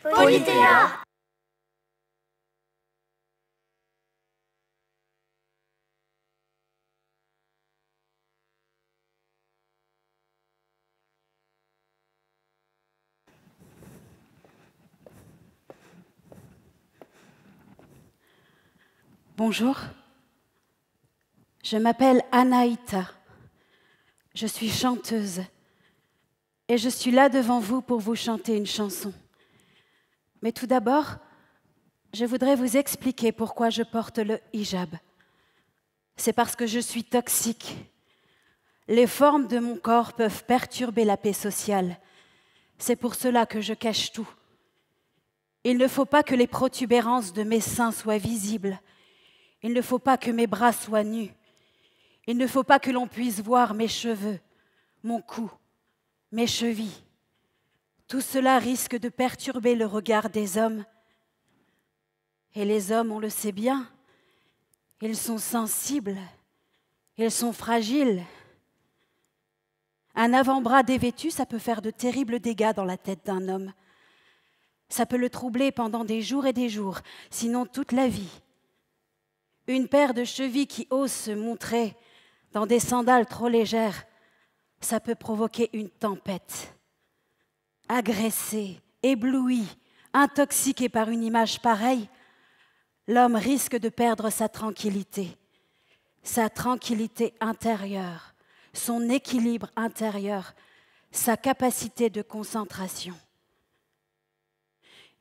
Politeia. Bonjour, je m'appelle Anaïta, je suis chanteuse et je suis là devant vous pour vous chanter une chanson. Mais tout d'abord, je voudrais vous expliquer pourquoi je porte le hijab. C'est parce que je suis toxique. Les formes de mon corps peuvent perturber la paix sociale. C'est pour cela que je cache tout. Il ne faut pas que les protubérances de mes seins soient visibles. Il ne faut pas que mes bras soient nus. Il ne faut pas que l'on puisse voir mes cheveux, mon cou, mes chevilles. Tout cela risque de perturber le regard des hommes. Et les hommes, on le sait bien, ils sont sensibles, ils sont fragiles. Un avant-bras dévêtu, ça peut faire de terribles dégâts dans la tête d'un homme. Ça peut le troubler pendant des jours et des jours, sinon toute la vie. Une paire de chevilles qui ose se montrer dans des sandales trop légères, ça peut provoquer une tempête. Agressé, ébloui, intoxiqué par une image pareille, l'homme risque de perdre sa tranquillité intérieure, son équilibre intérieur, sa capacité de concentration.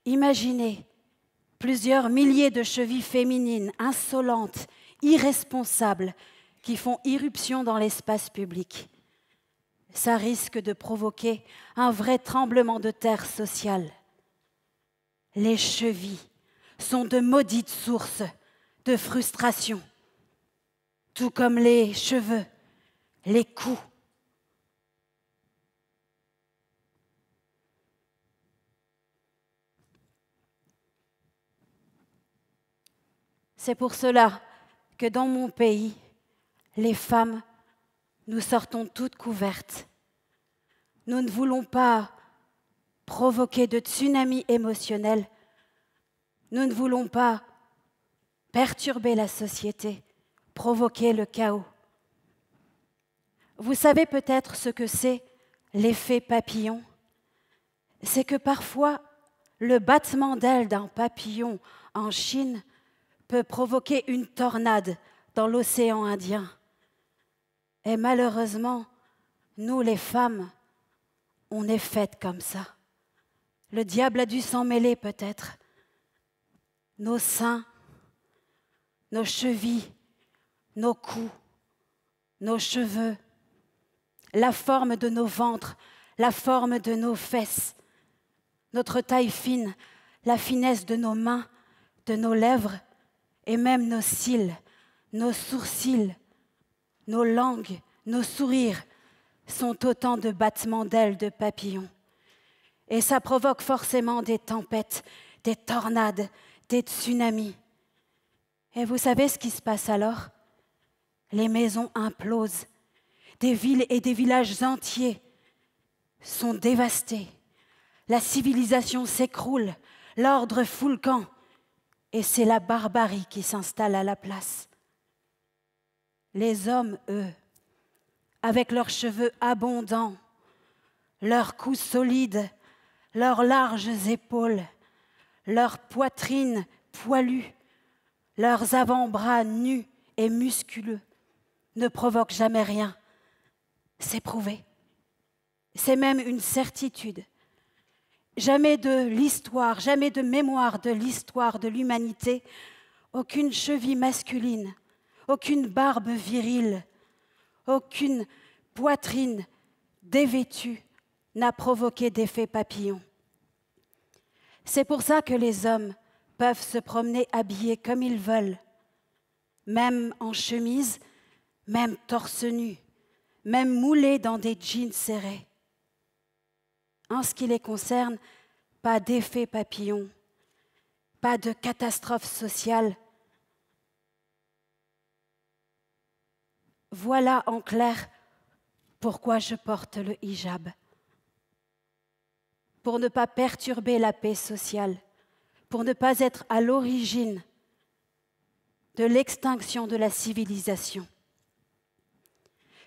Imaginez plusieurs milliers de chevilles féminines insolentes, irresponsables, qui font irruption dans l'espace public. Ça risque de provoquer un vrai tremblement de terre social. Les chevilles sont de maudites sources de frustration, tout comme les cheveux, les coups. C'est pour cela que dans mon pays, les femmes, nous sortons toutes couvertes. Nous ne voulons pas provoquer de tsunami émotionnel. Nous ne voulons pas perturber la société, provoquer le chaos. Vous savez peut-être ce que c'est l'effet papillon? C'est que parfois, le battement d'ailes d'un papillon en Chine peut provoquer une tornade dans l'océan Indien. Et malheureusement, nous les femmes, on est faites comme ça. Le diable a dû s'en mêler peut-être. Nos seins, nos chevilles, nos coups, nos cheveux, la forme de nos ventres, la forme de nos fesses, notre taille fine, la finesse de nos mains, de nos lèvres et même nos cils, nos sourcils, nos langues, nos sourires sont autant de battements d'ailes de papillons. Et ça provoque forcément des tempêtes, des tornades, des tsunamis. Et vous savez ce qui se passe alors? Les maisons implosent, des villes et des villages entiers sont dévastés. La civilisation s'écroule, l'ordre fout le camp, et c'est la barbarie qui s'installe à la place. Les hommes, eux, avec leurs cheveux abondants, leurs cous solides, leurs larges épaules, leurs poitrines poilues, leurs avant-bras nus et musculeux, ne provoquent jamais rien. C'est prouvé. C'est même une certitude. Jamais de l'histoire, jamais de mémoire de l'histoire de l'humanité, aucune cheville masculine, aucune barbe virile, aucune poitrine dévêtue n'a provoqué d'effet papillon. C'est pour ça que les hommes peuvent se promener habillés comme ils veulent, même en chemise, même torse nu, même moulés dans des jeans serrés. En ce qui les concerne, pas d'effet papillon, pas de catastrophe sociale. Voilà en clair pourquoi je porte le hijab. pour ne pas perturber la paix sociale, pour ne pas être à l'origine de l'extinction de la civilisation.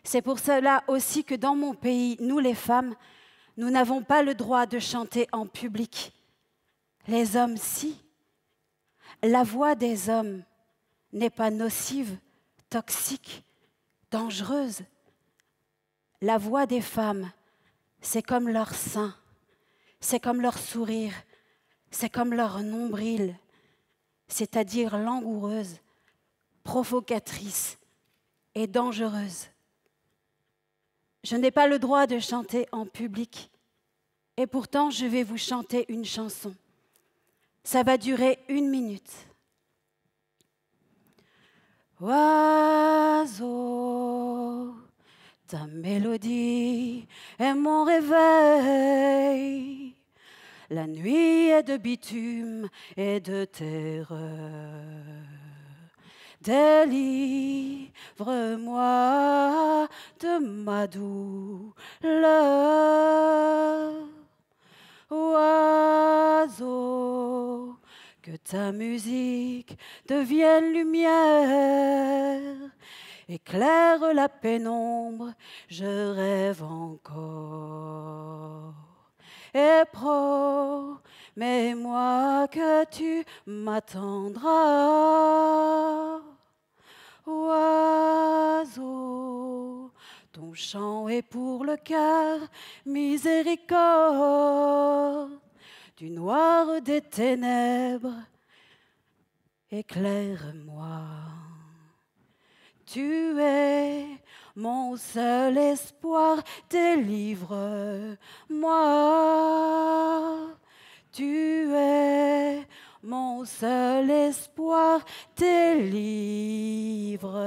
C'est pour cela aussi que dans mon pays, nous les femmes, nous n'avons pas le droit de chanter en public. Les hommes, si. La voix des hommes n'est pas nocive, toxique, dangereuse. La voix des femmes, c'est comme leur sein, c'est comme leur sourire, c'est comme leur nombril, c'est-à-dire langoureuse, provocatrice et dangereuse. Je n'ai pas le droit de chanter en public, et pourtant je vais vous chanter une chanson. Ça va durer 1 minute. Oiseau, ta mélodie est mon réveil. La nuit est de bitume et de terreur. Délivre-moi de ma douleur. Oiseau, que ta musique devienne lumière, éclaire la pénombre, je rêve encore. Et promets-moi que tu m'attendras. Oiseau, ton chant est pour le cœur, miséricorde, du noir des ténèbres, éclaire-moi. Tu es mon seul espoir, délivre-moi. Tu es mon seul espoir, délivre.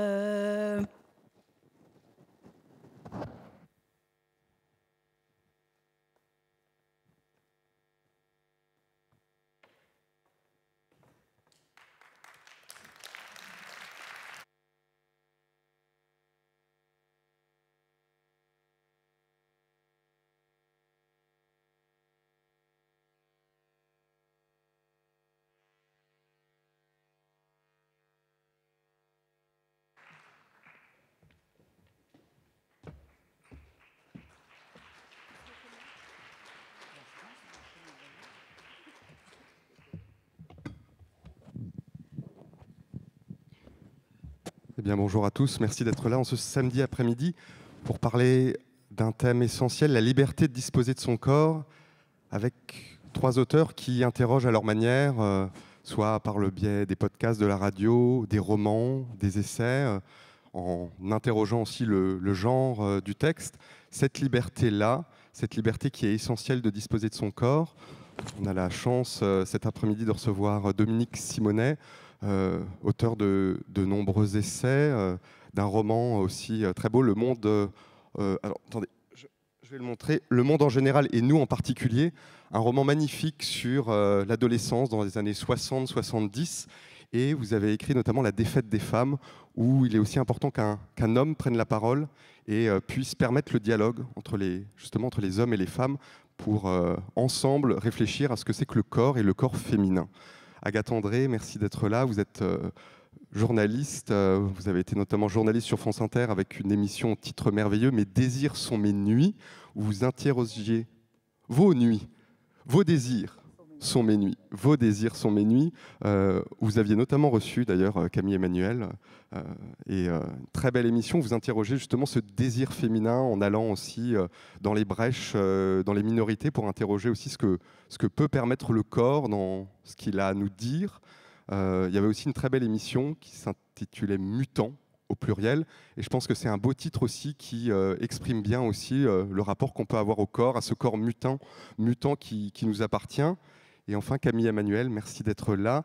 Eh bien, bonjour à tous, merci d'être là en ce samedi après-midi pour parler d'un thème essentiel, la liberté de disposer de son corps, avec 3 auteurs qui interrogent à leur manière, soit par le biais des podcasts, de la radio, des romans, des essais, en interrogeant aussi le genre du texte, cette liberté-là, cette liberté qui est essentielle de disposer de son corps. On a la chance cet après-midi de recevoir Dominique Simonet, auteur de nombreux essais, d'un roman aussi très beau, Le Monde. Alors, attendez, je vais le montrer. Le Monde en général et nous en particulier, un roman magnifique sur l'adolescence dans les années 60-70. Et vous avez écrit notamment La défaite des femmes, où il est aussi important qu'un homme prenne la parole et puisse permettre le dialogue justement entre les hommes et les femmes pour ensemble réfléchir à ce que c'est que le corps et le corps féminin. Agathe André, merci d'être là. Vous êtes journaliste, vous avez été notamment journaliste sur France Inter avec une émission au titre merveilleux, Mes désirs sont mes nuits, où vous interrogiez vos nuits, vos désirs sont mes nuits, vos désirs sont mes nuits. Vous aviez notamment reçu d'ailleurs Camille Emmanuel, et une très belle émission. Vous interrogez justement ce désir féminin en allant aussi dans les brèches, dans les minorités, pour interroger aussi ce que peut permettre le corps dans ce qu'il a à nous dire. Il y avait aussi une très belle émission qui s'intitulait Mutant au pluriel, et je pense que c'est un beau titre aussi qui exprime bien aussi le rapport qu'on peut avoir au corps, à ce corps mutant qui nous appartient. Et enfin, Camille Emmanuel, merci d'être là.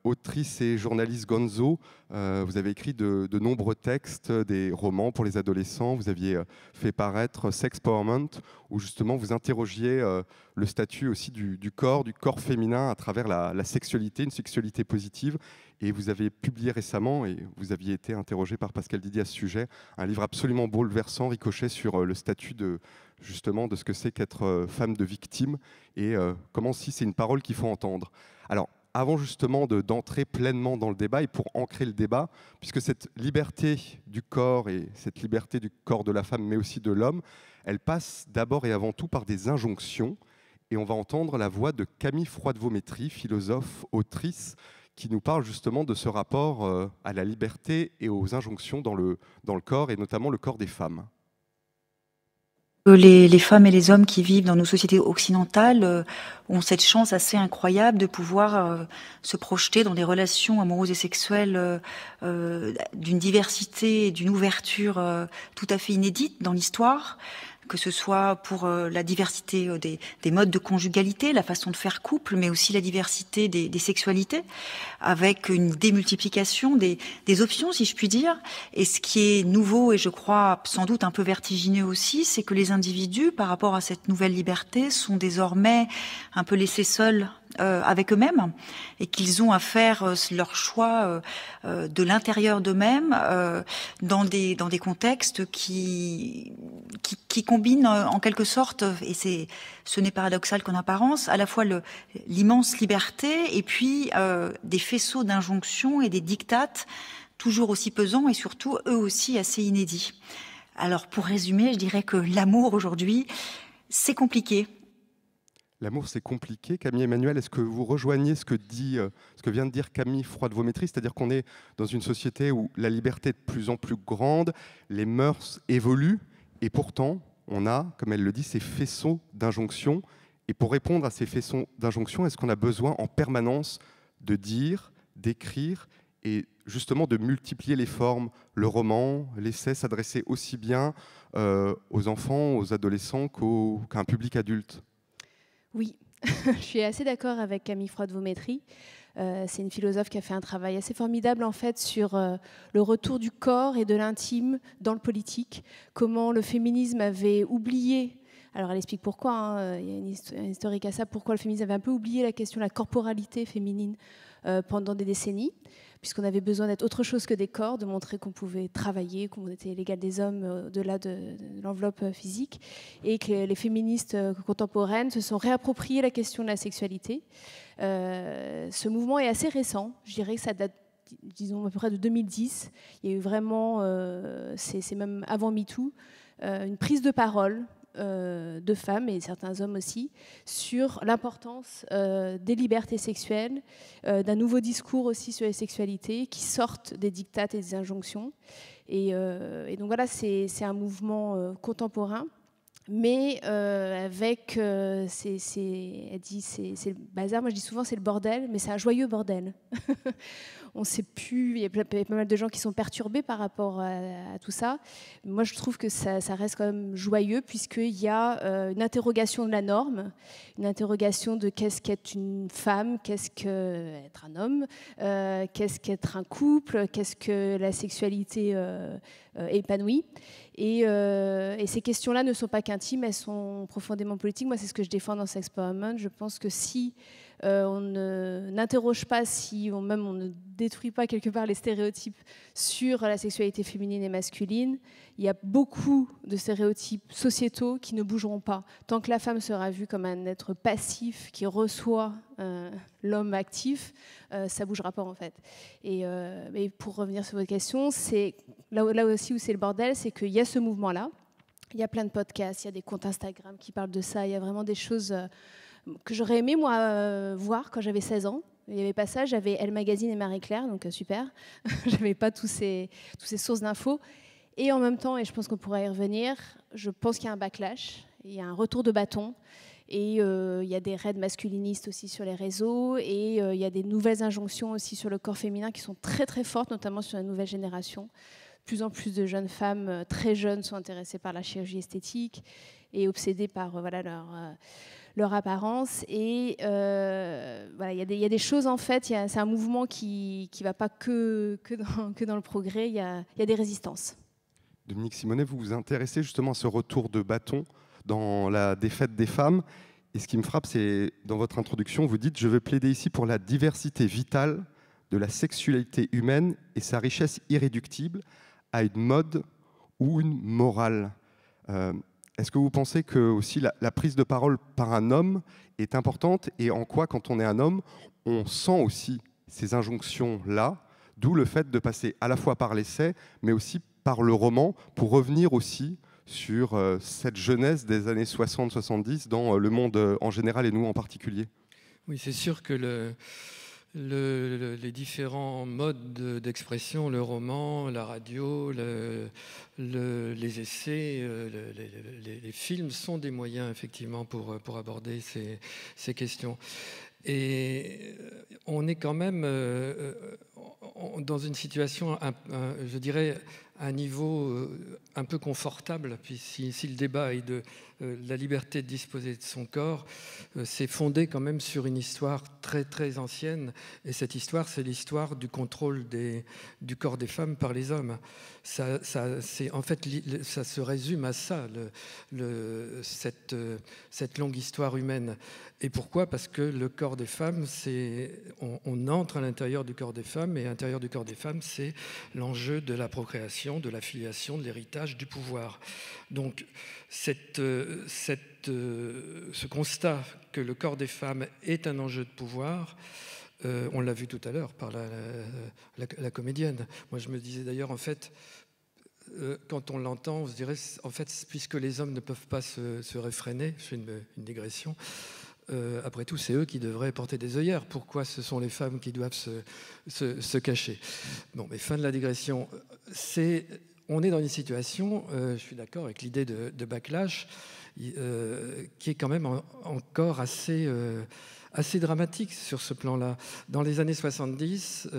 Autrice et journaliste gonzo, vous avez écrit de nombreux textes, des romans pour les adolescents. Vous aviez fait paraître Sexpowerment, où justement vous interrogiez le statut aussi du corps féminin à travers la sexualité, une sexualité positive. Et vous avez publié récemment, et vous aviez été interrogé par Pascal Didier à ce sujet, un livre absolument bouleversant, Ricochet, sur le statut justement de ce que c'est qu'être femme de victime, et comment si c'est une parole qu'il faut entendre. Alors, avant justement d'entrer pleinement dans le débat, et pour ancrer le débat, puisque cette liberté du corps et cette liberté du corps de la femme, mais aussi de l'homme, elle passe d'abord et avant tout par des injonctions. Et on va entendre la voix de Camille Froide-Vaumétry, philosophe, autrice, qui nous parle justement de ce rapport à la liberté et aux injonctions dans le corps, et notamment le corps des femmes. Les femmes et les hommes qui vivent dans nos sociétés occidentales ont cette chance assez incroyable de pouvoir se projeter dans des relations amoureuses et sexuelles d'une diversité et d'une ouverture tout à fait inédite dans l'histoire, que ce soit pour la diversité des modes de conjugalité, la façon de faire couple, mais aussi la diversité des sexualités, avec une démultiplication des options, si je puis dire. Et ce qui est nouveau, et je crois sans doute un peu vertigineux aussi, c'est que les individus, par rapport à cette nouvelle liberté, sont désormais un peu laissés seuls avec eux-mêmes, et qu'ils ont à faire leur choix de l'intérieur d'eux-mêmes dans des contextes qui combinent en quelque sorte, et ce n'est paradoxal qu'en apparence, à la fois l'immense liberté et puis des faisceaux d'injonctions et des diktats toujours aussi pesants et surtout eux aussi assez inédits. Alors pour résumer, je dirais que l'amour aujourd'hui, c'est compliqué. L'amour, c'est compliqué. Camille Emmanuel, est-ce que vous rejoignez ce que vient de dire Camille Froide-Vaumétry, c'est-à-dire qu'on est dans une société où la liberté est de plus en plus grande, les mœurs évoluent, et pourtant, on a, comme elle le dit, ces faisceaux d'injonctions. Et pour répondre à ces faisceaux d'injonctions, est-ce qu'on a besoin en permanence de dire, d'écrire, et justement de multiplier les formes? Le roman, l'essai s'adressait aussi bien aux enfants, aux adolescents qu'à un public adulte. Oui, je suis assez d'accord avec Camille Froide-Vaumétry. C'est une philosophe qui a fait un travail assez formidable en fait sur le retour du corps et de l'intime dans le politique, comment le féminisme avait oublié. Alors elle explique pourquoi, hein, il y a un historique à ça, pourquoi le féminisme avait un peu oublié la question de la corporalité féminine pendant des décennies, puisqu'on avait besoin d'être autre chose que des corps, de montrer qu'on pouvait travailler, qu'on était l'égal des hommes au-delà de l'enveloppe physique, et que les féministes contemporaines se sont réappropriées la question de la sexualité. Ce mouvement est assez récent, je dirais que ça date, disons, à peu près de 2010. Il y a eu vraiment, c'est même avant MeToo, une prise de parole de femmes et certains hommes aussi sur l'importance des libertés sexuelles, d'un nouveau discours aussi sur les sexualités qui sortent des diktats et des injonctions. Et donc voilà, c'est un mouvement contemporain, mais avec, elle dit, c'est le bazar. Moi je dis souvent c'est le bordel, mais c'est un joyeux bordel. On ne sait plus, il y a pas mal de gens qui sont perturbés par rapport à tout ça. Moi, je trouve que ça reste quand même joyeux, puisqu'il y a une interrogation de la norme, une interrogation de qu'est-ce qu'être une femme, qu'est-ce qu'être un homme, qu'est-ce qu'être un couple, qu'est-ce que la sexualité épanouie. Et ces questions-là ne sont pas qu'intimes, elles sont profondément politiques. Moi, c'est ce que je défends dans Sexpowerment. Je pense que si on n'interroge pas, si on ne détruit pas quelque part les stéréotypes sur la sexualité féminine et masculine, il y a beaucoup de stéréotypes sociétaux qui ne bougeront pas. Tant que la femme sera vue comme un être passif qui reçoit l'homme actif, ça ne bougera pas en fait. Et pour revenir sur votre question, c'est là aussi où c'est le bordel, c'est qu'il y a ce mouvement-là, il y a plein de podcasts, il y a des comptes Instagram qui parlent de ça, il y a vraiment des choses que j'aurais aimé moi voir quand j'avais 16 ans. Il n'y avait pas ça, j'avais Elle Magazine et Marie-Claire, donc super. J'avais pas toutes ces sources d'infos. Et en même temps, et je pense qu'on pourra y revenir, je pense qu'il y a un backlash, il y a un retour de bâton, et il y a des raids masculinistes aussi sur les réseaux, et il y a des nouvelles injonctions aussi sur le corps féminin qui sont très très fortes, notamment sur la nouvelle génération. De plus en plus de jeunes femmes très jeunes sont intéressées par la chirurgie esthétique et obsédées par leur apparence. Et voilà, il y a des choses en fait, c'est un mouvement qui ne va pas que dans le progrès, il y a des résistances. Dominique Simonet, vous vous intéressez justement à ce retour de bâton dans la défaite des femmes. Et ce qui me frappe, c'est dans votre introduction, vous dites « Je veux plaider ici pour la diversité vitale de la sexualité humaine et sa richesse irréductible à une mode ou une morale ». Est-ce que vous pensez que aussi la prise de parole par un homme est importante, et en quoi, quand on est un homme, on sent aussi ces injonctions-là, d'où le fait de passer à la fois par l'essai, mais aussi par le roman, pour revenir aussi sur cette jeunesse des années 60-70 dans le monde en général et nous en particulier? Oui, c'est sûr que les différents modes d'expression, le roman, la radio, les essais, les films sont des moyens effectivement pour aborder ces questions. Et on est quand même dans une situation, je dirais, à un niveau un peu confortable, puis si le débat est de la liberté de disposer de son corps, c'est fondé quand même sur une histoire très très ancienne, et cette histoire, c'est l'histoire du contrôle du corps des femmes par les hommes. En fait, ça se résume à ça, cette longue histoire humaine. Et pourquoi? Parce que le corps des femmes, on entre à l'intérieur du corps des femmes, et à l'intérieur du corps des femmes, c'est l'enjeu de la procréation, de la filiation, de l'héritage, du pouvoir. Donc, ce constat que le corps des femmes est un enjeu de pouvoir, on l'a vu tout à l'heure par la comédienne. Moi, je me disais d'ailleurs, en fait, quand on l'entend, on se dirait, en fait, puisque les hommes ne peuvent pas se réfréner, je fais une digression, après tout, c'est eux qui devraient porter des œillères. Pourquoi ce sont les femmes qui doivent se cacher? Bon, mais fin de la digression. On est dans une situation, je suis d'accord avec l'idée de backlash, qui est quand même encore assez dramatique sur ce plan-là. Dans les années 70,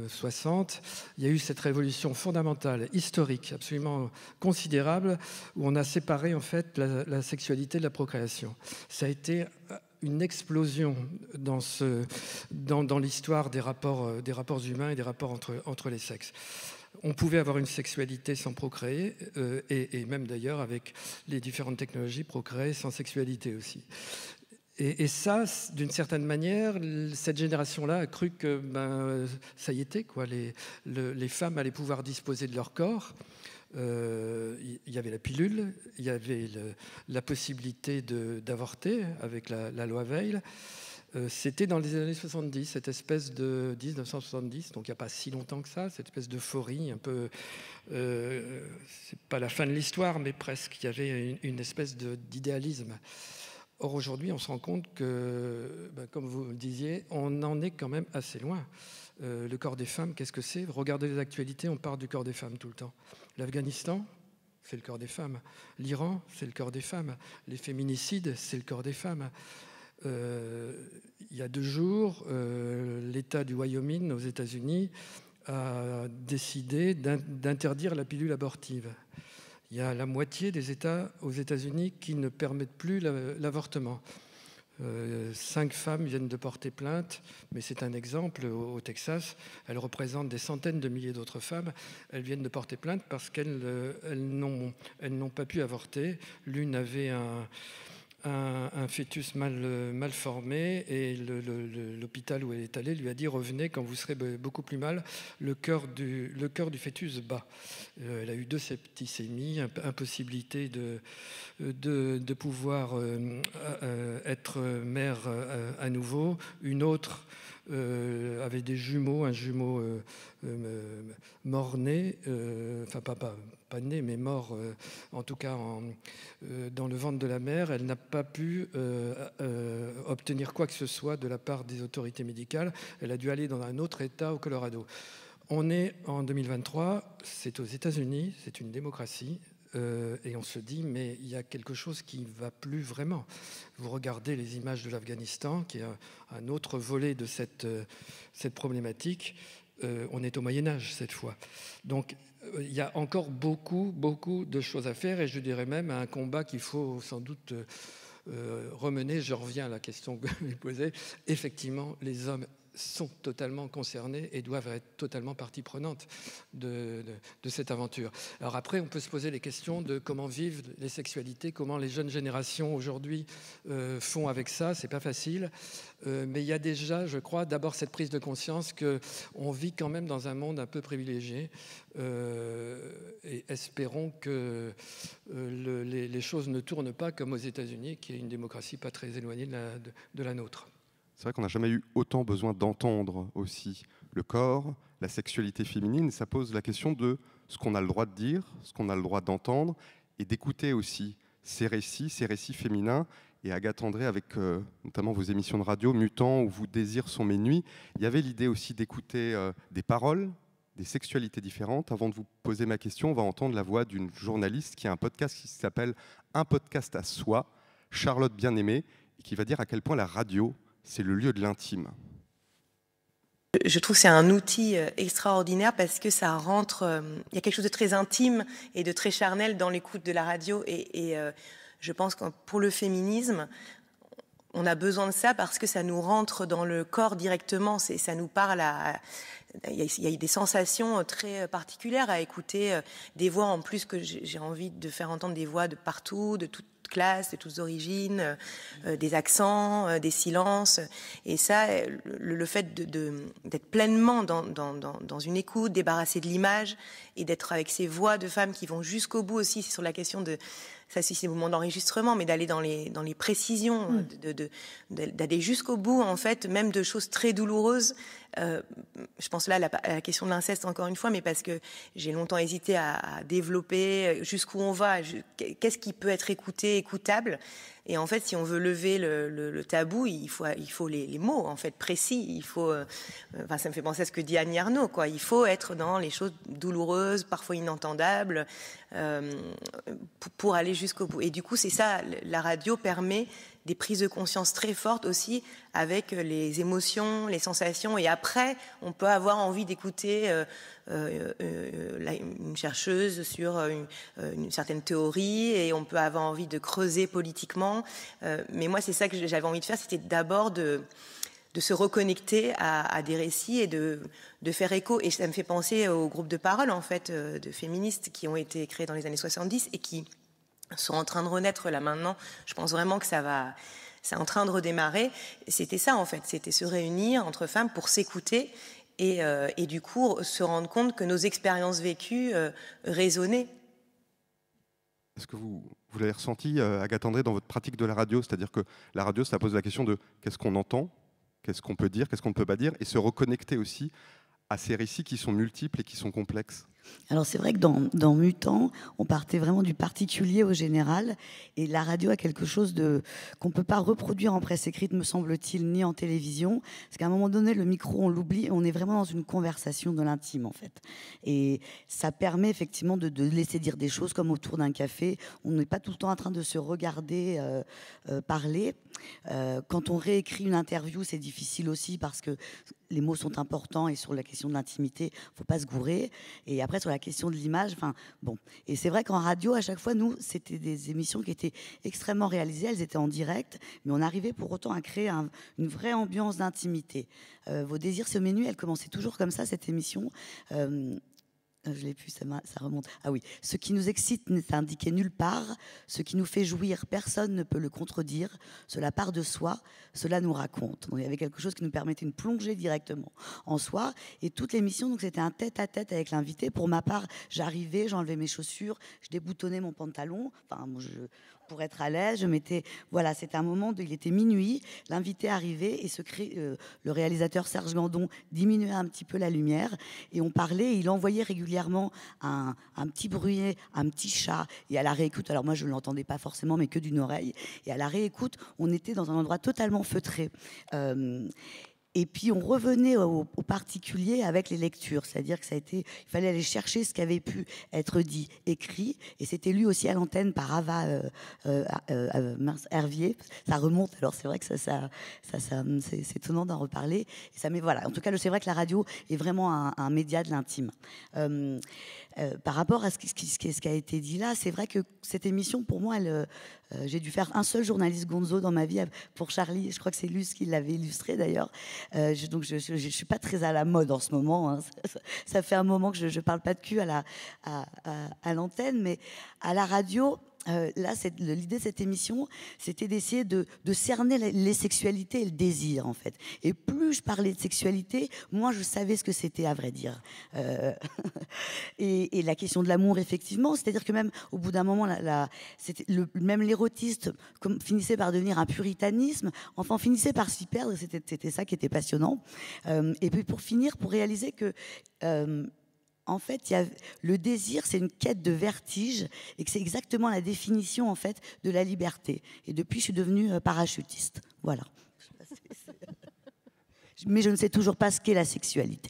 60, il y a eu cette révolution fondamentale, historique, absolument considérable, où on a séparé en fait la sexualité de la procréation. Ça a été une explosion dans l'histoire des rapports humains et des rapports entre les sexes. On pouvait avoir une sexualité sans procréer, et même d'ailleurs avec les différentes technologies, procréer sans sexualité aussi. Et ça, d'une certaine manière, cette génération-là a cru que ça y était, quoi. Les femmes allaient pouvoir disposer de leur corps. Il y avait la pilule, il y avait la possibilité d'avorter avec la loi Veil. C'était dans les années 70, cette espèce de 1970, donc il n'y a pas si longtemps que ça, cette espèce d'euphorie un peu, c'est pas la fin de l'histoire, mais presque. Il y avait une espèce d'idéalisme. Or aujourd'hui, on se rend compte que, comme vous le disiez, on en est quand même assez loin. Le corps des femmes, qu'est-ce que c'est? Regardez les actualités, on parle du corps des femmes tout le temps. L'Afghanistan, c'est le corps des femmes. L'Iran, c'est le corps des femmes. Les féminicides, c'est le corps des femmes. Il y a 2 jours, l'État du Wyoming aux États-Unis a décidé d'interdire la pilule abortive. Il y a la moitié des États aux États-Unis qui ne permettent plus l'avortement. 5 femmes viennent de porter plainte, mais c'est un exemple au Texas. Elles représentent des centaines de milliers d'autres femmes. Elles viennent de porter plainte parce qu'elles n'ont pas pu avorter. L'une avait un fœtus mal formé, et l'hôpital où elle est allée lui a dit: revenez quand vous serez beaucoup plus mal, le cœur du fœtus bat. Elle a eu 2 septicémies, impossibilité de pouvoir être mère à nouveau. Une autre avait des jumeaux, un jumeau mort-né, enfin pas né, mais mort, en tout cas dans le ventre de la mère. Elle n'a pas pu obtenir quoi que ce soit de la part des autorités médicales. Elle a dû aller dans un autre État au Colorado. On est en 2023, c'est aux États-Unis, c'est une démocratie, et on se dit, mais il y a quelque chose qui ne va plus vraiment. Vous regardez les images de l'Afghanistan, qui est un autre volet de cette problématique. On est au Moyen-Âge cette fois. Donc, il y a encore beaucoup de choses à faire, et je dirais même un combat qu'il faut sans doute remener. Je reviens à la question que vous posez. Effectivement, les hommes sont totalement concernées et doivent être totalement partie prenante de cette aventure. Alors après, on peut se poser les questions de comment vivent les sexualités, comment les jeunes générations aujourd'hui font avec ça. C'est pas facile, mais il y a déjà, je crois, d'abord cette prise de conscience qu'on vit quand même dans un monde un peu privilégié, et espérons que les choses ne tournent pas comme aux États-Unis, qui est une démocratie pas très éloignée de la nôtre. C'est vrai qu'on n'a jamais eu autant besoin d'entendre aussi le corps, la sexualité féminine. Ça pose la question de ce qu'on a le droit de dire, ce qu'on a le droit d'entendre, et d'écouter aussi ces récits féminins. Et Agathe André, avec notamment vos émissions de radio, Mutant ou Vous désir sont mes nuits, il y avait l'idée aussi d'écouter des paroles, des sexualités différentes. Avant de vous poser ma question, on va entendre la voix d'une journaliste qui a un podcast qui s'appelle Un podcast à soi, Charlotte Bien-Aimée, et qui va dire à quel point la radio, c'est le lieu de l'intime. Je trouve que c'est un outil extraordinaire parce que ça rentre... il y a quelque chose de très intime et de très charnel dans l'écoute de la radio. Et je pense que pour le féminisme, on a besoin de ça parce que ça nous rentre dans le corps directement. Ça nous parle il y a des sensations très particulières à écouter des voix, en plus que j'ai envie de faire entendre des voix de partout, de toutes classes, de toutes origines, des accents, des silences. Et ça, le fait d'être pleinement dans une écoute, débarrassé de l'image et d'être avec ces voix de femmes qui vont jusqu'au bout aussi, c'est sur la question de... Ça, c'est le moment d'enregistrement, mais d'aller dans les précisions, d'aller jusqu'au bout, en fait, même de choses très douloureuses. Je pense là à la question de l'inceste, encore une fois, mais parce que j'ai longtemps hésité à développer jusqu'où on va, qu'est-ce qui peut être écoutable. Et en fait, si on veut lever le tabou, il faut les mots, en fait, précis. Il faut, ça me fait penser à ce que dit Annie Arnaud, quoi. Il faut être dans les choses douloureuses, parfois inentendables, pour aller jusqu'au bout. Et du coup, c'est ça, la radio permet des prises de conscience très fortes aussi, avec les émotions, les sensations. Et après, on peut avoir envie d'écouter une chercheuse sur une certaine théorie, et on peut avoir envie de creuser politiquement. Mais moi, c'est ça que j'avais envie de faire, c'était d'abord de se reconnecter à des récits et de faire écho. Et ça me fait penser au groupe de parole, en fait, de féministes qui ont été créés dans les années 70 et qui sont en train de renaître là maintenant. Je pense vraiment que c'est en train de redémarrer. C'était ça, en fait, c'était se réunir entre femmes pour s'écouter et du coup se rendre compte que nos expériences vécues résonnaient. Est-ce que vous l'avez ressenti, Agathe André, dans votre pratique de la radio? C'est-à-dire que la radio, ça pose la question de qu'est-ce qu'on entend, qu'est-ce qu'on peut dire, qu'est-ce qu'on ne peut pas dire, et se reconnecter aussi à ces récits qui sont multiples et qui sont complexes. Alors c'est vrai que dans Mutant, on partait vraiment du particulier au général, et la radio a quelque chose qu'on ne peut pas reproduire en presse écrite, me semble-t-il, ni en télévision, parce qu'à un moment donné, le micro, on l'oublie, on est vraiment dans une conversation de l'intime, en fait. Et ça permet effectivement de laisser dire des choses comme autour d'un café. On n'est pas tout le temps en train de se regarder parler. Quand on réécrit une interview, c'est difficile aussi, parce que les mots sont importants, et sur la question de l'intimité, il ne faut pas se gourer. Et après, sur la question de l'image, bon. Et c'est vrai qu'en radio, à chaque fois, nous, c'était des émissions qui étaient extrêmement réalisées, elles étaient en direct, mais on arrivait pour autant à créer une vraie ambiance d'intimité. Vos désirs se menus, elle commençait toujours comme ça, cette émission. Je l'ai plus, ça remonte. Ah oui. Ce qui nous excite n'est indiqué nulle part. Ce qui nous fait jouir, personne ne peut le contredire. Cela part de soi, cela nous raconte. Donc, il y avait quelque chose qui nous permettait une plongée directement en soi. Et toute l'émission, donc c'était un tête-à-tête avec l'invité. Pour ma part, j'arrivais, j'enlevais mes chaussures, je déboutonnais mon pantalon. Pour être à l'aise, je mettais... Voilà, c'était un moment, il était minuit, l'invité arrivait et le réalisateur Serge Gandon diminuait un petit peu la lumière et on parlait, et il envoyait régulièrement un petit bruit, un petit chat. Et à la réécoute, alors moi je ne l'entendais pas forcément, mais que d'une oreille. Et à la réécoute, on était dans un endroit totalement feutré. Et puis on revenait au particulier avec les lectures, c'est-à-dire que il fallait aller chercher ce qui avait pu être dit, écrit, et c'était lu aussi à l'antenne par Ava Hervier. Ça remonte, alors c'est vrai que c'est étonnant d'en reparler. Mais voilà, en tout cas, c'est vrai que la radio est vraiment un média de l'intime. Par rapport à ce qui a été dit là, c'est vrai que cette émission, pour moi, j'ai dû faire un seul journaliste gonzo dans ma vie pour Charlie. Je crois que c'est Luce qui l'avait illustré d'ailleurs. Donc je suis pas très à la mode en ce moment. Hein. Ça fait un moment que je parle pas de cul à l'antenne, mais à la radio. Là, l'idée de cette émission, c'était d'essayer de cerner les sexualités et le désir, en fait. Et plus je parlais de sexualité, moins je savais ce que c'était, à vrai dire. Et la question de l'amour, effectivement, c'est-à-dire que même au bout d'un moment, même l'érotiste finissait par devenir un puritanisme, enfin, on finissait par s'y perdre, c'était ça qui était passionnant. Et puis pour finir, pour réaliser que... en fait, le désir, c'est une quête de vertige et que c'est exactement la définition en fait de la liberté. Et depuis, je suis devenue parachutiste. Voilà. Mais je ne sais toujours pas ce qu'est la sexualité.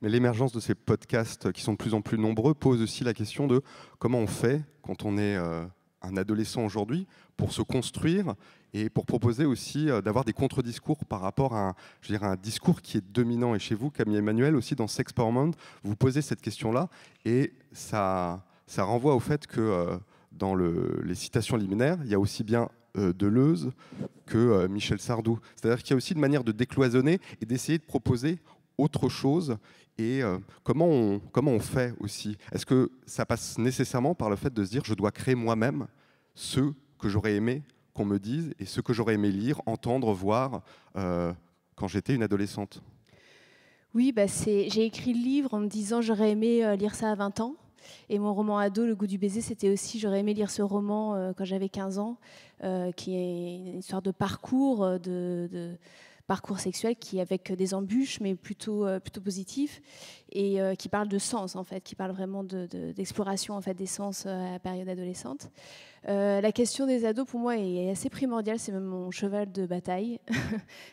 Mais l'émergence de ces podcasts qui sont de plus en plus nombreux pose aussi la question de comment on fait quand on est un adolescent aujourd'hui pour se construire et pour proposer aussi d'avoir des contre-discours par rapport à un discours qui est dominant. Et chez vous, Camille Emmanuel, aussi dans Sex Powerment, vous posez cette question-là et ça renvoie au fait que dans les citations liminaires, il y a aussi bien Deleuze que Michel Sardou. C'est-à-dire qu'il y a aussi une manière de décloisonner et d'essayer de proposer autre chose. Et comment on fait aussi? Est-ce que ça passe nécessairement par le fait de se dire je dois créer moi-même ce que j'aurais aimé qu'on me dise et ce que j'aurais aimé lire, entendre, voir quand j'étais une adolescente? Oui, j'ai écrit le livre en me disant j'aurais aimé lire ça à 20 ans. Et mon roman ado, Le goût du baiser, c'était aussi, j'aurais aimé lire ce roman quand j'avais 15 ans, qui est une histoire de parcours, parcours sexuel qui avec des embûches mais plutôt positif et qui parle de sens en fait, qui parle vraiment d'exploration en fait des sens à la période adolescente. La question des ados pour moi est assez primordiale, c'est même mon cheval de bataille.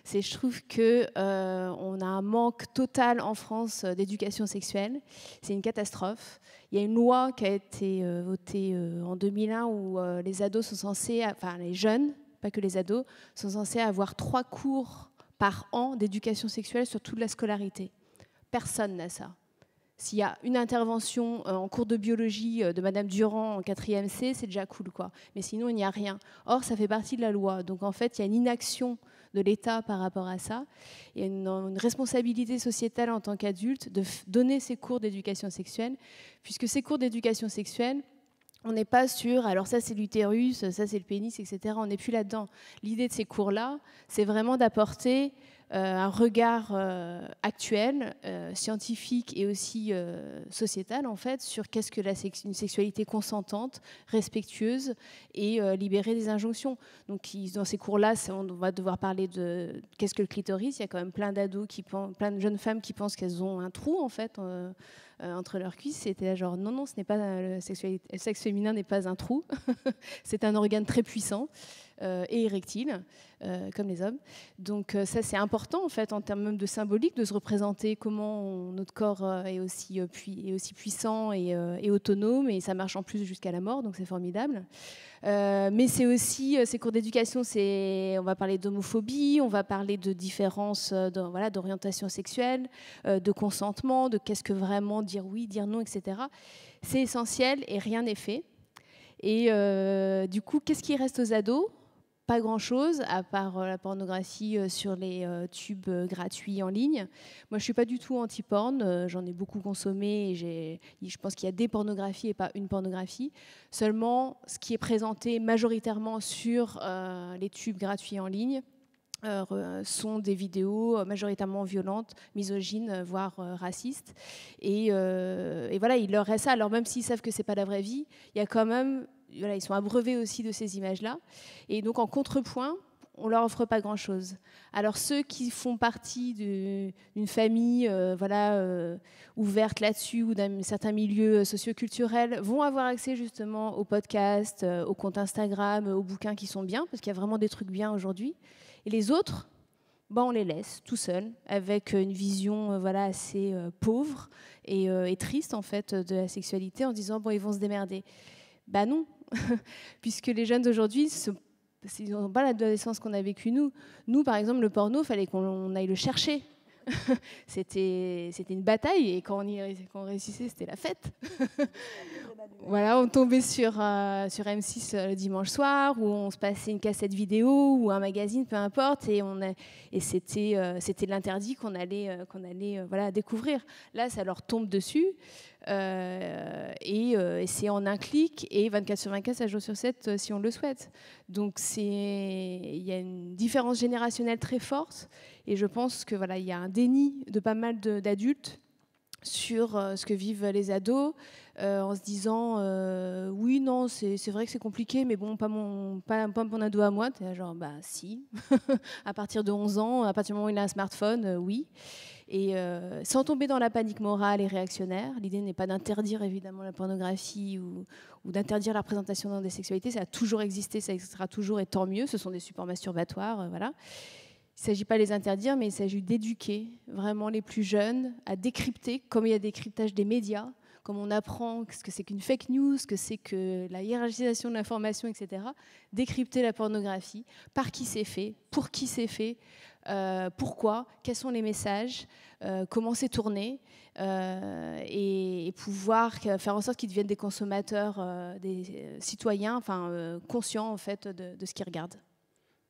Je trouve que on a un manque total en France d'éducation sexuelle, c'est une catastrophe. Il y a une loi qui a été votée en 2001 où les ados sont censés, enfin les jeunes, pas que les ados, sont censés avoir 3 cours par an d'éducation sexuelle sur toute la scolarité. Personne n'a ça. S'il y a une intervention en cours de biologie de Madame Durand en 4e C, c'est déjà cool, quoi. Mais sinon, il n'y a rien. Or, ça fait partie de la loi. Donc, en fait, il y a une inaction de l'État par rapport à ça. Il y a une responsabilité sociétale en tant qu'adulte de donner ces cours d'éducation sexuelle, puisque ces cours d'éducation sexuelle, on n'est pas sûr, alors ça c'est l'utérus, ça c'est le pénis, etc. On n'est plus là-dedans. L'idée de ces cours-là, c'est vraiment d'apporter un regard actuel, scientifique et aussi sociétal en fait, sur qu'est-ce que une sexualité consentante, respectueuse et libérée des injonctions. Donc dans ces cours-là, on va devoir parler de qu'est-ce que le clitoris. Il y a quand même plein d'ados, plein de jeunes femmes qui pensent qu'elles ont un trou en fait entre leurs cuisses. C'était là genre non, ce n'est pas le sexe féminin n'est pas un trou. C'est un organe très puissant et érectile, comme les hommes. Donc ça c'est important en fait en termes même de symbolique, de se représenter comment notre corps est aussi puissant et autonome, et ça marche en plus jusqu'à la mort, donc c'est formidable. Mais c'est aussi ces cours d'éducation, on va parler d'homophobie, on va parler de différences d'orientation sexuelle, de consentement, de qu'est-ce que vraiment dire oui, dire non, etc. C'est essentiel et rien n'est fait. Et du coup, qu'est-ce qui reste aux ados ? Pas grand-chose, à part la pornographie sur les tubes gratuits en ligne. Moi, je ne suis pas du tout anti-porn. J'en ai beaucoup consommé. Et je pense qu'il y a des pornographies et pas une pornographie. Seulement, ce qui est présenté majoritairement sur les tubes gratuits en ligne sont des vidéos majoritairement violentes, misogynes, voire racistes. Et voilà, il leur reste ça. Alors même s'ils savent que ce n'est pas la vraie vie, il y a quand même... Voilà, ils sont abreuvés aussi de ces images-là. Et donc, en contrepoint, on ne leur offre pas grand-chose. Alors, ceux qui font partie d'une famille ouverte là-dessus ou d'un certain milieu socio-culturel vont avoir accès justement aux podcasts, aux comptes Instagram, aux bouquins qui sont bien, parce qu'il y a vraiment des trucs bien aujourd'hui. Et les autres, on les laisse tout seuls, avec une vision assez pauvre et triste en fait, de la sexualité, en disant ils vont se démerder. Non, puisque les jeunes d'aujourd'hui, ils n'ont pas l'adolescence qu'on a vécue nous. Nous, par exemple, le porno, il fallait qu'on aille le chercher. C'était une bataille, et quand on réussissait, c'était la fête. Voilà, on tombait sur M6 le dimanche soir, où on se passait une cassette vidéo ou un magazine, peu importe, et c'était l'interdit qu'on allait voilà, découvrir. Là, ça leur tombe dessus, et c'est en un clic, et 24 sur 24, 7 jours sur 7, si on le souhaite. Donc il y a une différence générationnelle très forte, et je pense que voilà, il y a un déni de pas mal d'adultes sur ce que vivent les ados, en se disant oui, non, c'est vrai que c'est compliqué, mais bon, pas mon ado à moi. T'es genre, bah si, à partir de 11 ans, à partir du moment où il a un smartphone, oui. Et sans tomber dans la panique morale et réactionnaire, l'idée n'est pas d'interdire évidemment la pornographie ou d'interdire la représentation dans des sexualités, ça a toujours existé, ça existera toujours, et tant mieux, ce sont des supports masturbatoires, voilà. Il ne s'agit pas de les interdire, mais il s'agit d'éduquer vraiment les plus jeunes à décrypter, comme il y a des décryptages des médias, comme on apprend ce que c'est qu'une fake news, ce que c'est que la hiérarchisation de l'information, etc. Décrypter la pornographie, par qui c'est fait, pour qui c'est fait, pourquoi, quels sont les messages, comment c'est tourné, et pouvoir faire en sorte qu'ils deviennent des consommateurs, des citoyens, conscients en fait de ce qu'ils regardent.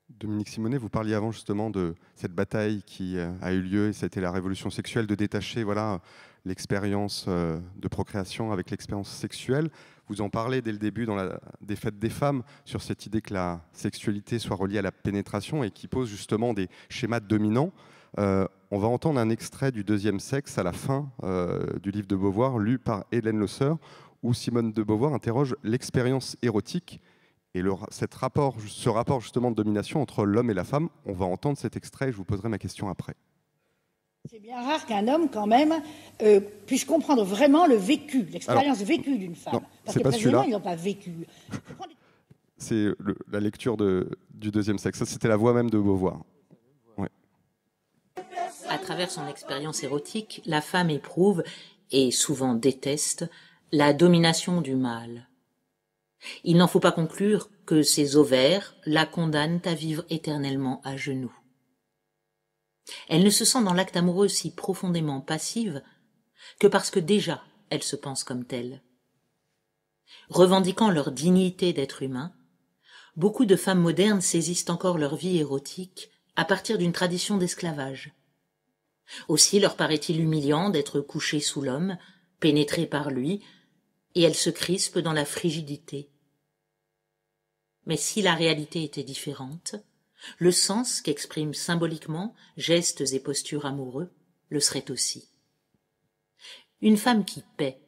Dominique Simonet, vous parliez avant justement de cette bataille qui a eu lieu, et c'était la révolution sexuelle, de détacher l'expérience de procréation avec l'expérience sexuelle. Vous en parlez dès le début dans des fêtes des femmes, sur cette idée que la sexualité soit reliée à la pénétration et qui pose justement des schémas dominants. On va entendre un extrait du Deuxième sexe à la fin du livre de Beauvoir, lu par Hélène Leusser, où Simone de Beauvoir interroge l'expérience érotique et ce rapport justement de domination entre l'homme et la femme. On va entendre cet extrait et je vous poserai ma question après. C'est bien rare qu'un homme, quand même, puisse comprendre vraiment le vécu, l'expérience vécue d'une femme. Non, parce que précisément, ils n'ont pas vécu. C'est la lecture du Deuxième sexe. Ça, c'était la voix même de Beauvoir. Ouais. À travers son expérience érotique, la femme éprouve, et souvent déteste, la domination du mâle. Il n'en faut pas conclure que ses ovaires la condamnent à vivre éternellement à genoux. Elle ne se sent dans l'acte amoureux si profondément passive que parce que déjà elle se pense comme telle. Revendiquant leur dignité d'être humain, beaucoup de femmes modernes saisissent encore leur vie érotique à partir d'une tradition d'esclavage. Aussi leur paraît-il humiliant d'être couchée sous l'homme, pénétrée par lui, et elles se crispent dans la frigidité. Mais si la réalité était différente, le sens qu'expriment symboliquement gestes et postures amoureux le serait aussi. Une femme qui paie,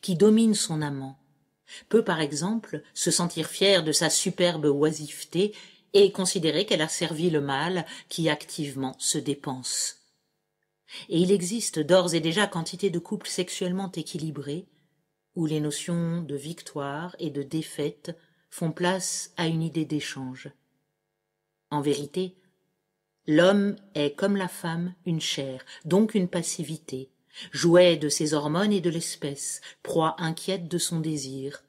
qui domine son amant, peut par exemple se sentir fière de sa superbe oisiveté et considérer qu'elle a servi le mâle qui activement se dépense. Et il existe d'ores et déjà quantité de couples sexuellement équilibrés où les notions de victoire et de défaite font place à une idée d'échange. En vérité, l'homme est comme la femme une chair, donc une passivité, jouet de ses hormones et de l'espèce, proie inquiète de son désir.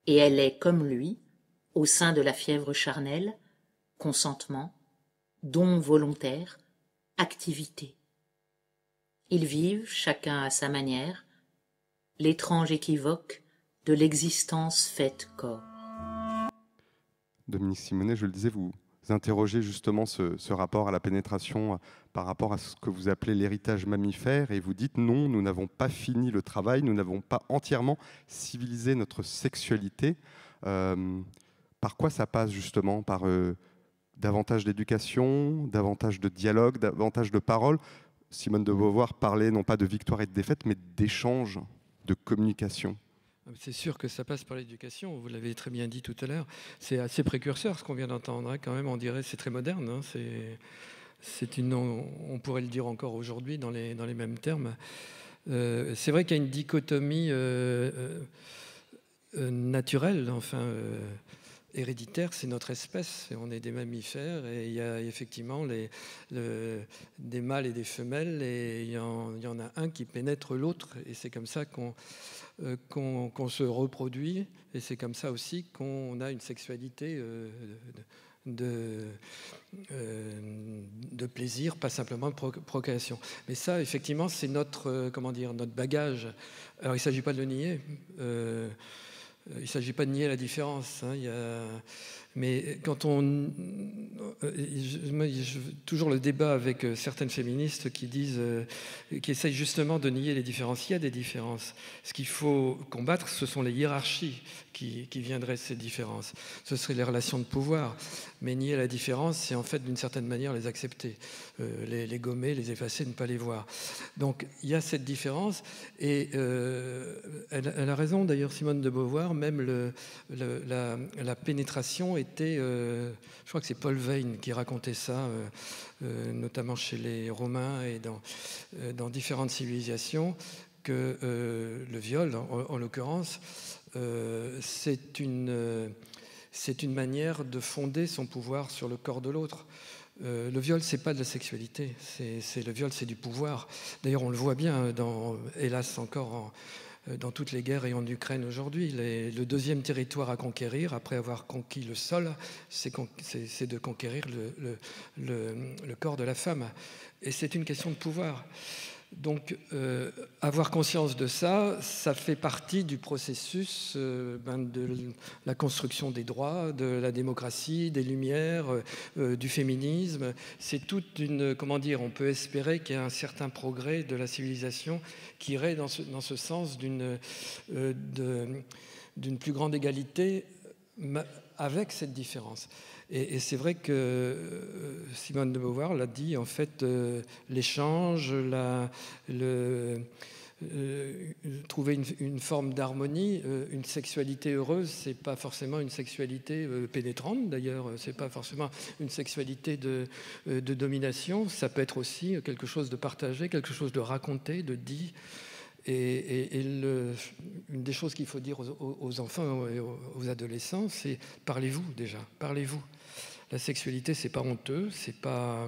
Et elle est comme lui, au sein de la fièvre charnelle, consentement, don volontaire, activité. Ils vivent, chacun à sa manière, l'étrange équivoque de l'existence faite corps. Dominique Simonet, je le disais, vous interrogez justement ce rapport à la pénétration par rapport à ce que vous appelez l'héritage mammifère, et vous dites non, nous n'avons pas fini le travail, nous n'avons pas entièrement civilisé notre sexualité. Par quoi ça passe justement? Par davantage d'éducation, davantage de dialogue, davantage de parole? Simone de Beauvoir parlait non pas de victoire et de défaite, mais d'échange, de communication. C'est sûr que ça passe par l'éducation, vous l'avez très bien dit tout à l'heure. C'est assez précurseur ce qu'on vient d'entendre, hein, quand même, on dirait, c'est très moderne. Hein, on pourrait le dire encore aujourd'hui dans les mêmes termes. C'est vrai qu'il y a une dichotomie naturelle, héréditaire, c'est notre espèce, on est des mammifères, et il y a effectivement des mâles et des femelles, et il y en a un qui pénètre l'autre, et c'est comme ça qu'on se reproduit, et c'est comme ça aussi qu'on a une sexualité plaisir, pas simplement de procréation. Mais ça, effectivement, c'est notre, notre bagage. Alors, il ne s'agit pas de le nier. Il ne s'agit pas de nier la différence. Hein. Mais quand toujours le débat avec certaines féministes qui disent, qui essayent justement de nier les différences. Il y a des différences. Ce qu'il faut combattre, ce sont les hiérarchies qui viendraient de ces différences. Ce seraient les relations de pouvoir. Mais nier la différence, c'est en fait d'une certaine manière les accepter, les gommer, les effacer, ne pas les voir. Donc il y a cette différence. Et elle a raison d'ailleurs, Simone de Beauvoir, même la pénétration était, je crois que c'est Paul Veyne qui racontait ça, notamment chez les Romains et dans différentes civilisations, que le viol, en l'occurrence, c'est une manière de fonder son pouvoir sur le corps de l'autre. Le viol, c'est pas de la sexualité, le viol, c'est du pouvoir. D'ailleurs, on le voit bien, hélas encore, dans toutes les guerres et en Ukraine aujourd'hui. Le deuxième territoire à conquérir, après avoir conquis le sol, c'est de conquérir le corps de la femme. Et c'est une question de pouvoir. Donc, avoir conscience de ça, ça fait partie du processus de la construction des droits, de la démocratie, des Lumières, du féminisme. C'est toute une... on peut espérer qu'il y ait un certain progrès de la civilisation qui irait dans ce sens d'une plus grande égalité avec cette différence. Et c'est vrai que Simone de Beauvoir l'a dit, en fait, l'échange, trouver une forme d'harmonie, une sexualité heureuse, c'est pas forcément une sexualité pénétrante, d'ailleurs, c'est pas forcément une sexualité de domination, ça peut être aussi quelque chose de partagé, quelque chose de raconté, de dit. Une des choses qu'il faut dire aux enfants et aux adolescents, c'est parlez-vous déjà, parlez-vous. La sexualité, c'est pas honteux, c'est pas,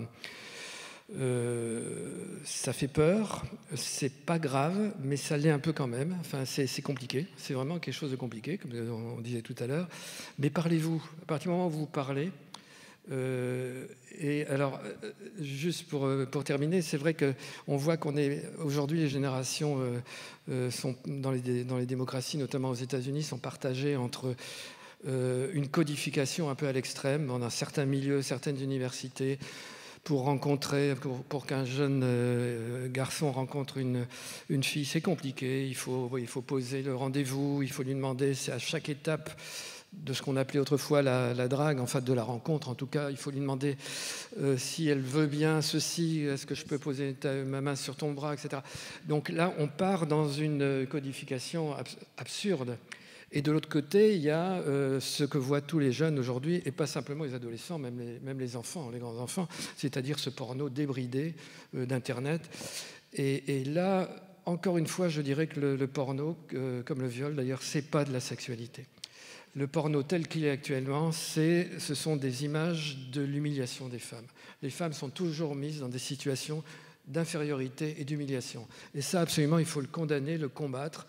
ça fait peur, c'est pas grave, mais ça l'est un peu quand même. Enfin, c'est compliqué, c'est vraiment quelque chose de compliqué, comme on disait tout à l'heure. Mais parlez-vous. À partir du moment où vous parlez. Et alors, juste pour terminer, c'est vrai qu'on voit qu'on est aujourd'hui, les générations sont dans les démocraties, notamment aux États-Unis, sont partagées entre une codification un peu à l'extrême dans certains milieux, certaines universités, pour qu'un jeune garçon rencontre une fille, c'est compliqué. Il faut poser le rendez-vous, il faut lui demander, c'est à chaque étape de ce qu'on appelait autrefois la drague, enfin de la rencontre en tout cas, il faut lui demander si elle veut bien ceci, est-ce que je peux poser ma main sur ton bras, etc. Donc là, on part dans une codification absurde. Et de l'autre côté, il y a ce que voient tous les jeunes aujourd'hui, et pas simplement les adolescents, même les enfants, les grands-enfants, c'est-à-dire ce porno débridé d'Internet. Et là, encore une fois, je dirais que le porno, comme le viol d'ailleurs, c'est pas de la sexualité. Le porno tel qu'il est actuellement, ce sont des images de l'humiliation des femmes. Les femmes sont toujours mises dans des situations d'infériorité et d'humiliation. Et ça, absolument, il faut le condamner, le combattre,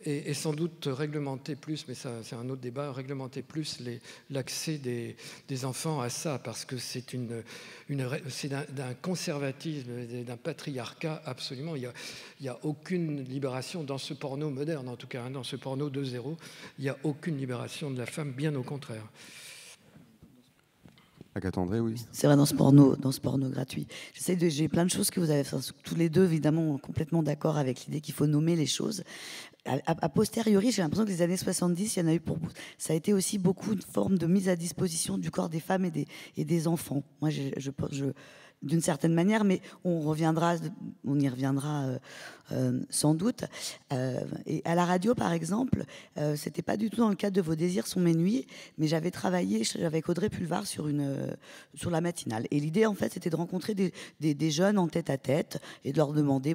et sans doute réglementer plus, mais ça, c'est un autre débat, réglementer plus l'accès des enfants à ça, parce que c'est d'un conservatisme, d'un patriarcat absolument. Il n'y a aucune libération dans ce porno moderne, en tout cas, dans ce porno 2.0, il n'y a aucune libération de la femme, bien au contraire. Agathe André, oui. C'est vrai, dans ce porno gratuit. J'ai plein de choses que vous avez fait, tous les deux, évidemment, complètement d'accord avec l'idée qu'il faut nommer les choses. A posteriori, j'ai l'impression que les années 70, il y en a eu ça a été aussi beaucoup de formes de mise à disposition du corps des femmes et des enfants. Moi, d'une certaine manière, mais on y reviendra sans doute. Et à la radio, par exemple, c'était pas du tout dans le cadre de Vos désirs sont mes nuits, mais j'avais travaillé avec Audrey Pulvar sur la matinale. Et l'idée, en fait, c'était de rencontrer des jeunes en tête-à-tête et de leur demander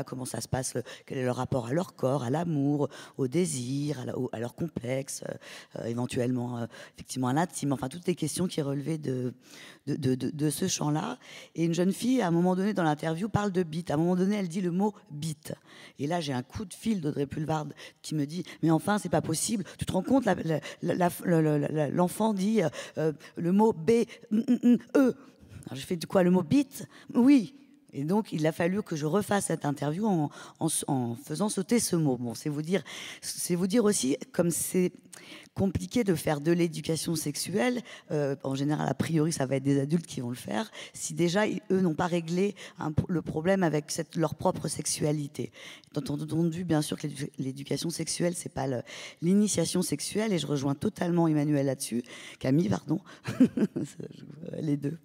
comment ça se passe, quel est leur rapport à leur corps, à l'amour, au désir, à leur complexe, éventuellement, effectivement, à l'intime, enfin, toutes les questions qui relevaient de ce champ-là. Et une jeune fille, à un moment donné, dans l'interview, parle de bite. À un moment donné, elle dit le mot bite. Et là, j'ai un coup de fil d'Audrey Pulvar qui me dit « Mais enfin, c'est pas possible. Tu te rends compte, l'enfant dit le mot B-E. » Alors, je fais « Quoi, le mot bite ?»« Oui. » Et donc, il a fallu que je refasse cette interview en faisant sauter ce mot. Bon, c'est vous dire aussi, comme c'est compliqué de faire de l'éducation sexuelle, en général, a priori, ça va être des adultes qui vont le faire, si déjà, eux n'ont pas réglé le problème avec leur propre sexualité. Étant entendu, bien sûr, que l'éducation sexuelle, c'est pas l'initiation sexuelle, et je rejoins totalement Emmanuel là-dessus, Camille, pardon, les deux.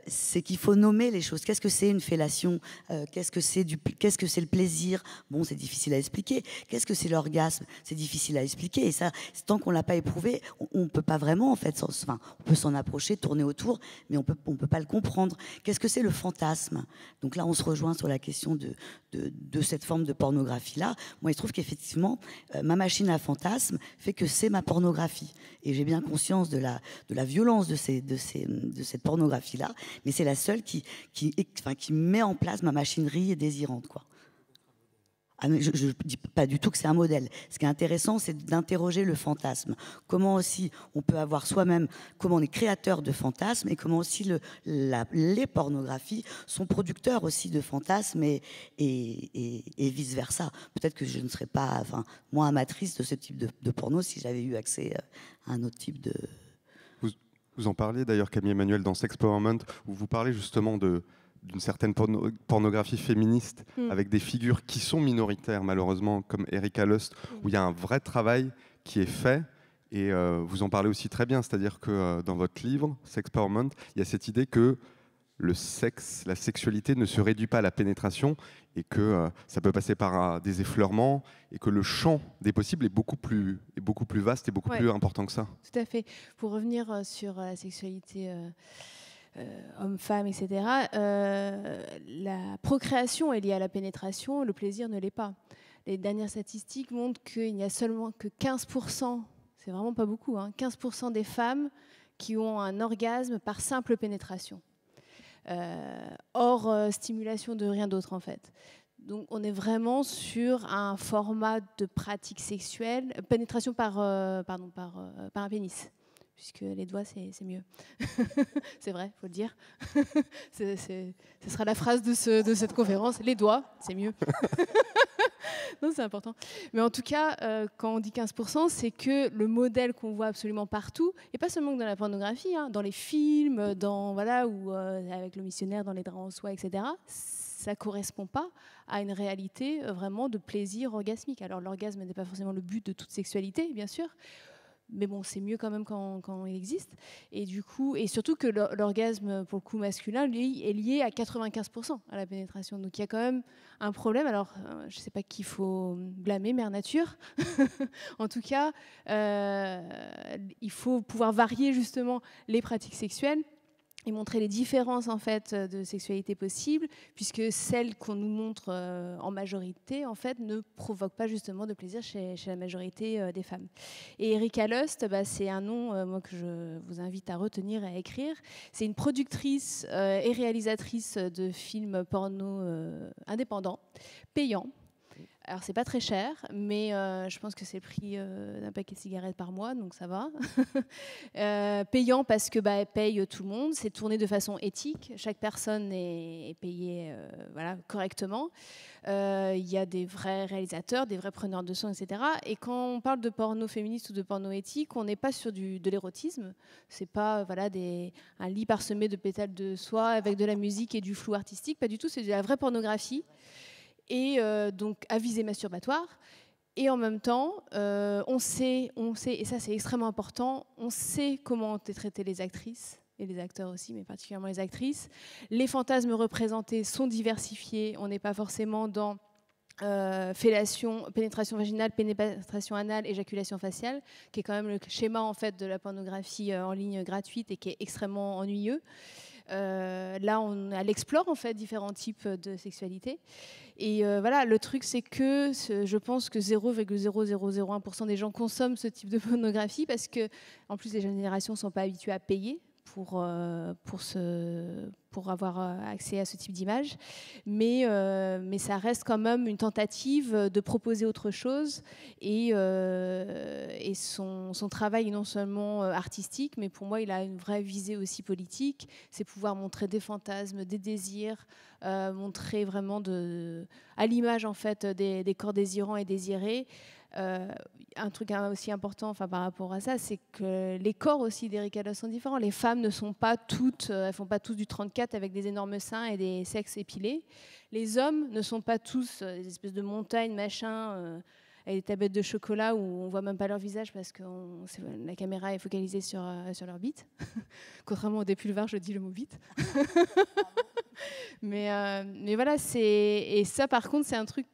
C'est qu'il faut nommer les choses. Qu'est-ce que c'est une fellation? Qu'est-ce que c'est le plaisir? Bon, c'est difficile à expliquer. Qu'est-ce que c'est l'orgasme? C'est difficile à expliquer. Et ça, tant qu'on l'a pas éprouvé, on peut pas vraiment, en fait, on peut s'en approcher, tourner autour, mais on peut pas le comprendre. Qu'est-ce que c'est le fantasme? Donc là, on se rejoint sur la question de cette forme de pornographie-là. Moi, il se trouve qu'effectivement, ma machine à fantasme fait que c'est ma pornographie. Et j'ai bien conscience de la violence de cette pornographie-là, mais c'est la seule qui met en place ma machinerie désirante, quoi. Ah, mais je ne dis pas du tout que c'est un modèle. Ce qui est intéressant, c'est d'interroger le fantasme. Comment aussi on peut avoir soi-même, comment on est créateur de fantasmes, et comment aussi les pornographies sont producteurs aussi de fantasmes, et vice-versa. Peut-être que je ne serais pas, moins amatrice de ce type de porno si j'avais eu accès à un autre type de... Vous en parlez d'ailleurs, Camille Emmanuel, dans Sexpowerment, où vous parlez justement d'une certaine pornographie féministe avec des figures qui sont minoritaires, malheureusement, comme Erika Lust, où il y a un vrai travail qui est fait. Et vous en parlez aussi très bien, c'est-à-dire que dans votre livre, Sexpowerment, il y a cette idée que le sexe, la sexualité ne se réduit pas à la pénétration, et que ça peut passer par des effleurements, et que le champ des possibles est beaucoup plus vaste et beaucoup plus important que ça. Tout à fait. Pour revenir sur la sexualité homme-femme, etc., la procréation est liée à la pénétration, le plaisir ne l'est pas. Les dernières statistiques montrent qu'il n'y a seulement que 15%, c'est vraiment pas beaucoup, 15% des femmes qui ont un orgasme par simple pénétration. Hors stimulation de rien d'autre, en fait. Donc on est vraiment sur un format de pratique sexuelle, pénétration par un pénis, puisque les doigts c'est mieux. C'est vrai, faut le dire. Ce sera la phrase de cette conférence, les doigts c'est mieux. Non, c'est important. Mais en tout cas, quand on dit 15%, c'est que le modèle qu'on voit absolument partout, et pas seulement dans la pornographie, dans les films, ou avec le missionnaire dans les draps en soie, etc., ça ne correspond pas à une réalité vraiment de plaisir orgasmique. Alors l'orgasme n'est pas forcément le but de toute sexualité, bien sûr, mais bon, c'est mieux quand même quand il existe. Et du coup, et surtout que l'orgasme, pour le coup masculin, lui, est lié à 95% à la pénétration. Donc il y a quand même un problème. Alors, je ne sais pas qu'il faut blâmer, Mère Nature. En tout cas, il faut pouvoir varier justement les pratiques sexuelles et montrer les différences en fait de sexualité possibles, puisque celles qu'on nous montre en majorité en fait ne provoquent pas justement de plaisir chez la majorité des femmes. Et Erika Lust, c'est un nom moi que je vous invite à retenir et à écrire. C'est une productrice et réalisatrice de films porno indépendants, payants. Alors, c'est pas très cher, mais je pense que c'est le prix d'un paquet de cigarettes par mois, donc ça va. Payant parce que elle paye tout le monde. C'est tourné de façon éthique. Chaque personne est payée correctement. Il y a des vrais réalisateurs, des vrais preneurs de son, etc. Et quand on parle de porno féministe ou de porno éthique, on n'est pas sur de l'érotisme. C'est pas un lit parsemé de pétales de soie avec de la musique et du flou artistique. Pas du tout. C'est de la vraie pornographie. Et donc à visée masturbatoire. Et en même temps, on sait, et ça c'est extrêmement important, on sait comment ont été traitées les actrices, et les acteurs aussi, mais particulièrement les actrices. Les fantasmes représentés sont diversifiés, on n'est pas forcément dans fellation, pénétration vaginale, pénétration anale, éjaculation faciale, qui est quand même le schéma en fait, de la pornographie en ligne gratuite et qui est extrêmement ennuyeux. Là, elle explore en fait différents types de sexualité. Et le truc, c'est que je pense que 0,0001% des gens consomment ce type de pornographie parce que, en plus, les jeunes générations ne sont pas habituées à payer pour avoir accès à ce type d'image, mais ça reste quand même une tentative de proposer autre chose, et son travail est non seulement artistique, mais pour moi il a une vraie visée aussi politique, c'est pouvoir montrer des fantasmes, des désirs, montrer vraiment à l'image en fait des corps désirants et désirés. Un truc aussi important par rapport à ça, c'est que les corps aussi d'Eric Adler sont différents. Les femmes ne sont pas toutes, elles font pas tous du 34 avec des énormes seins et des sexes épilés. Les hommes ne sont pas tous des espèces de montagnes, machin, avec des tablettes de chocolat où on voit même pas leur visage parce que la caméra est focalisée sur leur bite. Contrairement au Dépulvar, je dis le mot bite. Mais voilà, et ça par contre c'est un truc,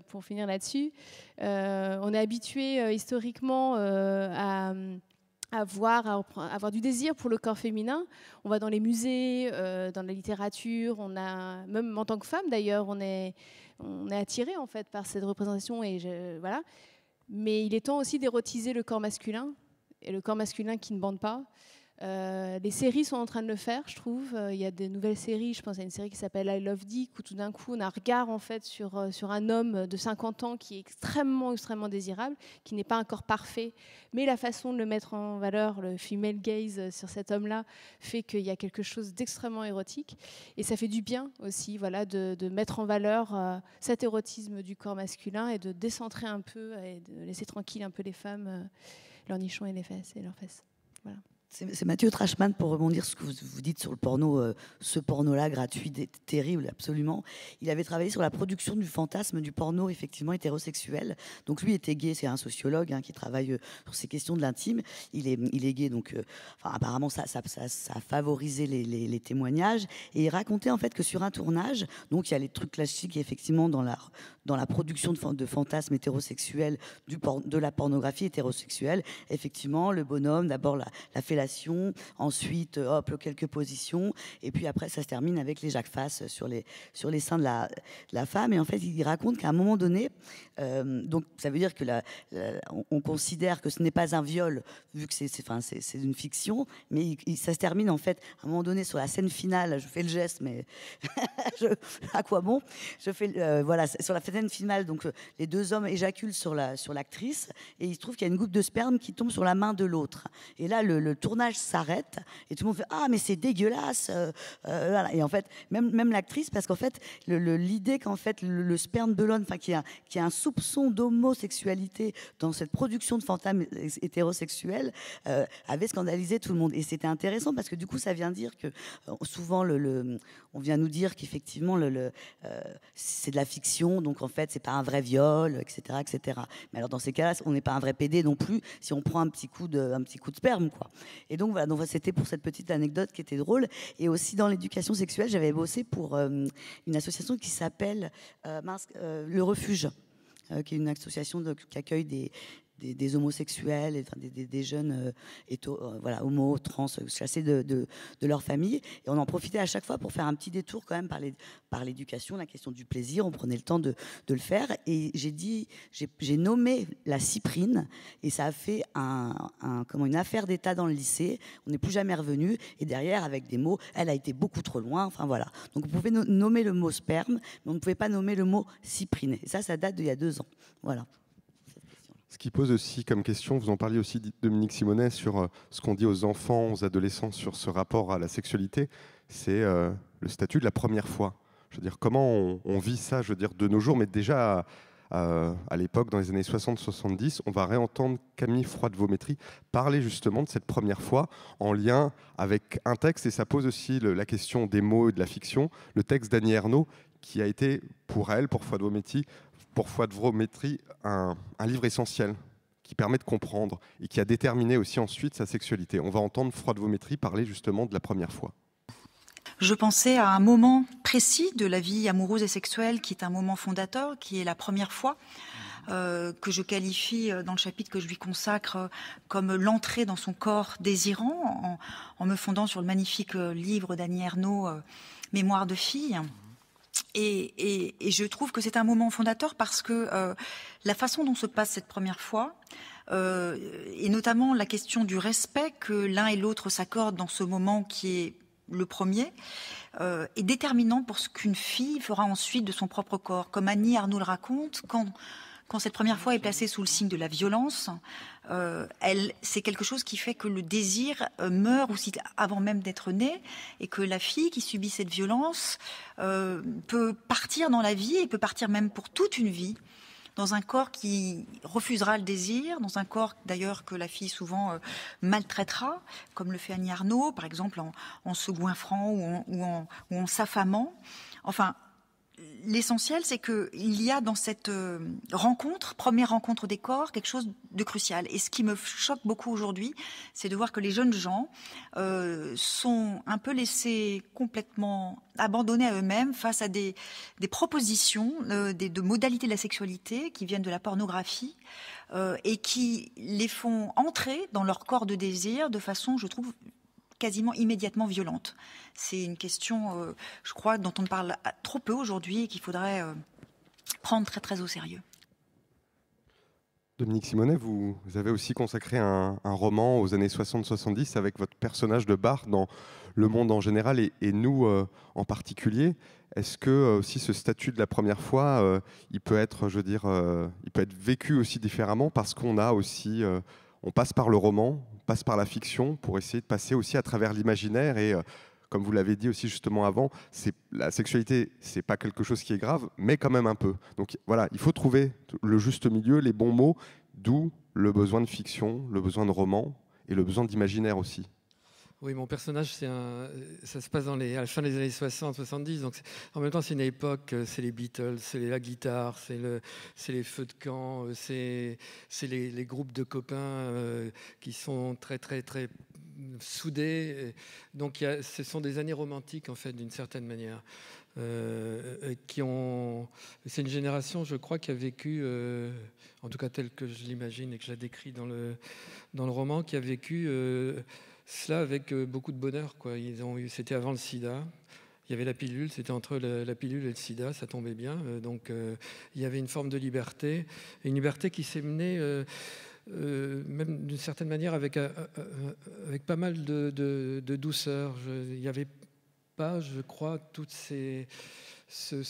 pour finir là-dessus, on est habitué historiquement à avoir du désir pour le corps féminin. On va dans les musées, dans la littérature, même en tant que femme d'ailleurs, on est attiré en fait par cette représentation, voilà. Mais il est temps aussi d'érotiser le corps masculin, et le corps masculin qui ne bande pas. Les séries sont en train de le faire, je trouve. Il y a des nouvelles séries, je pense à une série qui s'appelle I Love Dick, où tout d'un coup on a un regard en fait sur un homme de 50 ans qui est extrêmement, extrêmement désirable, qui n'est pas un corps parfait, mais la façon de le mettre en valeur, le female gaze sur cet homme-là, fait qu'il y a quelque chose d'extrêmement érotique. Et ça fait du bien aussi, voilà, de mettre en valeur cet érotisme du corps masculin et de décentrer un peu et de laisser tranquille un peu les femmes, leurs nichons et leurs fesses. Voilà. C'est Mathieu Trashman, pour rebondir sur ce que vous dites sur le porno, ce porno-là, gratuit, terrible, absolument. Il avait travaillé sur la production du fantasme du porno, effectivement, hétérosexuel. Donc lui était gay, c'est un sociologue qui travaille sur ces questions de l'intime. Il est gay, donc apparemment ça a favorisé les témoignages. Et il racontait en fait que sur un tournage, donc il y a les trucs classiques, effectivement, dans la production de fantasmes hétérosexuels, de la pornographie hétérosexuelle. Effectivement, le bonhomme, d'abord la fellation, ensuite quelques positions, et puis après ça se termine avec l'éjac-face sur les seins de la femme. Et en fait il raconte qu'à un moment donné, donc ça veut dire que on considère que ce n'est pas un viol vu que c'est une fiction, mais ça se termine en fait à un moment donné sur la scène finale. Je fais le geste, mais à quoi bon, je fais voilà, sur la scène finale, donc les deux hommes éjaculent sur l'actrice, et il se trouve qu'il y a une goutte de sperme qui tombe sur la main de l'autre, et là le tournage s'arrête et tout le monde fait ah mais c'est dégueulasse, voilà. Et en fait même l'actrice, parce qu'en fait l'idée qu'en fait le sperme de l'homme, qu'il y a un soupçon d'homosexualité dans cette production de fantasmes hétérosexuels, avait scandalisé tout le monde. Et c'était intéressant parce que du coup ça vient dire que souvent on vient nous dire qu'effectivement c'est de la fiction, donc en fait c'est pas un vrai viol, etc. Mais alors dans ces cas-là on n'est pas un vrai PD non plus si on prend un petit coup de sperme, quoi. Et donc voilà, donc c'était pour cette petite anecdote qui était drôle. Et aussi dans l'éducation sexuelle, j'avais bossé pour une association qui s'appelle Le Refuge, qui est une association qui accueille des homosexuels, des jeunes voilà, homo, trans, chassés de leur famille. Et on en profitait à chaque fois pour faire un petit détour quand même par l'éducation, la question du plaisir. On prenait le temps de le faire. Et j'ai nommé la cyprine, et ça a fait une affaire d'État dans le lycée. On n'est plus jamais revenu. Et derrière, avec des mots, elle a été beaucoup trop loin. Enfin voilà. Donc on pouvait nommer le mot sperme, mais on ne pouvait pas nommer le mot cyprine. Et ça date d'il y a 2 ans. Voilà. Ce qui pose aussi comme question, vous en parliez aussi, Dominique Simonet, sur ce qu'on dit aux enfants, aux adolescents sur ce rapport à la sexualité, c'est le statut de la première fois. Je veux dire, comment on vit ça, je veux dire, de nos jours, mais déjà à l'époque, dans les années 60-70, on va réentendre Camille Froide-Vaumétry parler justement de cette première fois en lien avec un texte, et ça pose aussi la question des mots et de la fiction, le texte d'Annie Ernaux, qui a été pour elle, pour Froide-Vaumétry, un livre essentiel qui permet de comprendre et qui a déterminé aussi ensuite sa sexualité. On va entendre Froide-Vaumétry parler justement de la première fois. Je pensais à un moment précis de la vie amoureuse et sexuelle qui est un moment fondateur, qui est la première fois, que je qualifie dans le chapitre que je lui consacre comme l'entrée dans son corps désirant, en me fondant sur le magnifique livre d'Annie Ernaux, Mémoire de fille. Et je trouve que c'est un moment fondateur parce que la façon dont se passe cette première fois et notamment la question du respect que l'un et l'autre s'accordent dans ce moment qui est le premier, est déterminant pour ce qu'une fille fera ensuite de son propre corps. Comme Annie Ernaux le raconte, quand cette première fois est placée sous le signe de la violence, c'est quelque chose qui fait que le désir meurt aussi avant même d'être né, et que la fille qui subit cette violence peut partir dans la vie, et peut partir même pour toute une vie, dans un corps qui refusera le désir, dans un corps d'ailleurs que la fille souvent maltraitera, comme le fait Annie Ernaux, par exemple en se goinfrant ou en s'affamant. Enfin, l'essentiel, c'est qu'il y a dans cette première rencontre des corps, quelque chose de crucial. Et ce qui me choque beaucoup aujourd'hui, c'est de voir que les jeunes gens sont un peu laissés complètement abandonnés à eux-mêmes face à des propositions de modalités de la sexualité qui viennent de la pornographie et qui les font entrer dans leur corps de désir de façon, je trouve, quasiment immédiatement violente. C'est une question, je crois, dont on parle trop peu aujourd'hui et qu'il faudrait prendre très très au sérieux. Dominique Simonet, vous avez aussi consacré un roman aux années 60-70 avec votre personnage de Bart dans Le Monde en général et nous en particulier. Est-ce que aussi ce statut de la première fois, il peut être, je veux dire, il peut être vécu aussi différemment parce qu'on a aussi, on passe par le roman, on passe par la fiction pour essayer de passer aussi à travers l'imaginaire et comme vous l'avez dit aussi justement avant, la sexualité, c'est pas quelque chose qui est grave, mais quand même un peu. Donc voilà, il faut trouver le juste milieu, les bons mots, d'où le besoin de fiction, le besoin de roman et le besoin d'imaginaire aussi. Oui, mon personnage, ça se passe à la fin des années 60-70. Donc en même temps, c'est une époque, c'est les Beatles, c'est la guitare, c'est les feux de camp, c'est les groupes de copains qui sont très, très, très soudés. Donc ce sont des années romantiques, en fait, d'une certaine manière. C'est une génération, je crois, qui a vécu, en tout cas telle que je l'imagine et que je la décris dans le roman, qui a vécu cela avec beaucoup de bonheur, quoi. C'était avant le sida. Il y avait la pilule, c'était entre la pilule et le sida, ça tombait bien. Donc il y avait une forme de liberté, et une liberté qui s'est menée même d'une certaine manière avec pas mal de douceur. Il n'y avait pas, je crois, tout ce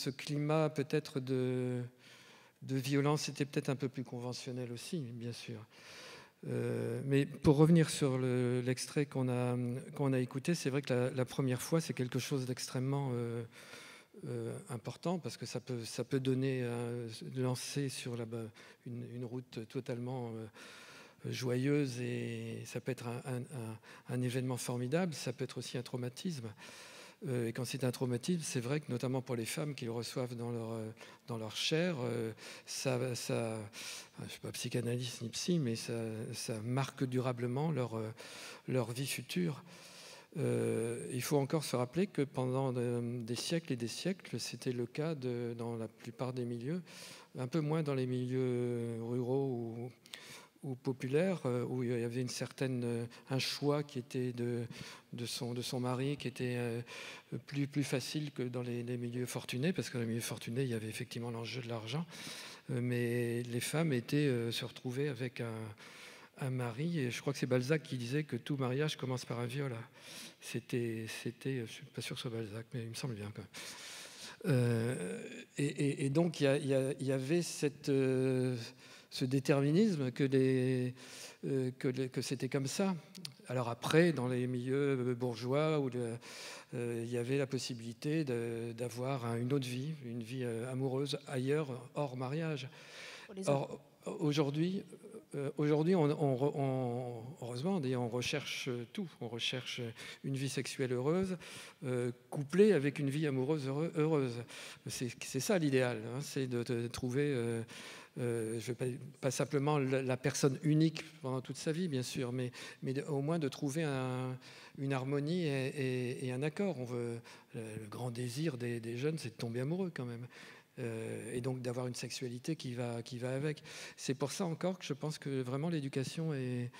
climat peut-être de violence. C'était peut-être un peu plus conventionnel aussi, bien sûr. Mais pour revenir sur l'extrait qu'on a écouté, c'est vrai que la première fois, c'est quelque chose d'extrêmement important parce que ça peut lancer sur une route totalement joyeuse, et ça peut être un événement formidable, ça peut être aussi un traumatisme. Et quand c'est un traumatisme, c'est vrai que notamment pour les femmes qui le reçoivent dans leur chair, ça je ne suis pas psychanalyste ni psy, mais ça marque durablement leur vie future. Il faut encore se rappeler que pendant des siècles et des siècles, c'était le cas dans la plupart des milieux, un peu moins dans les milieux ruraux ou populaire, où il y avait un choix qui était de son mari, qui était plus facile que dans les milieux fortunés, parce que dans les milieux fortunés, il y avait effectivement l'enjeu de l'argent, mais les femmes se retrouvaient avec un mari, et je crois que c'est Balzac qui disait que tout mariage commence par un viol. C'était, je ne suis pas sûr que ce soit Balzac, mais il me semble bien. Et donc, il y avait ce déterminisme que c'était comme ça. Alors après, dans les milieux bourgeois, où il y avait la possibilité d'avoir une autre vie, une vie amoureuse ailleurs, hors mariage. Or, aujourd'hui, heureusement, on recherche tout. On recherche une vie sexuelle heureuse, couplée avec une vie amoureuse heureuse. C'est ça l'idéal, hein, c'est de trouver... je veux pas simplement la personne unique pendant toute sa vie, bien sûr, mais au moins de trouver une harmonie et un accord. Le grand désir des jeunes, c'est de tomber amoureux quand même. Et donc d'avoir une sexualité qui va avec. C'est pour ça encore que je pense que vraiment l'éducation est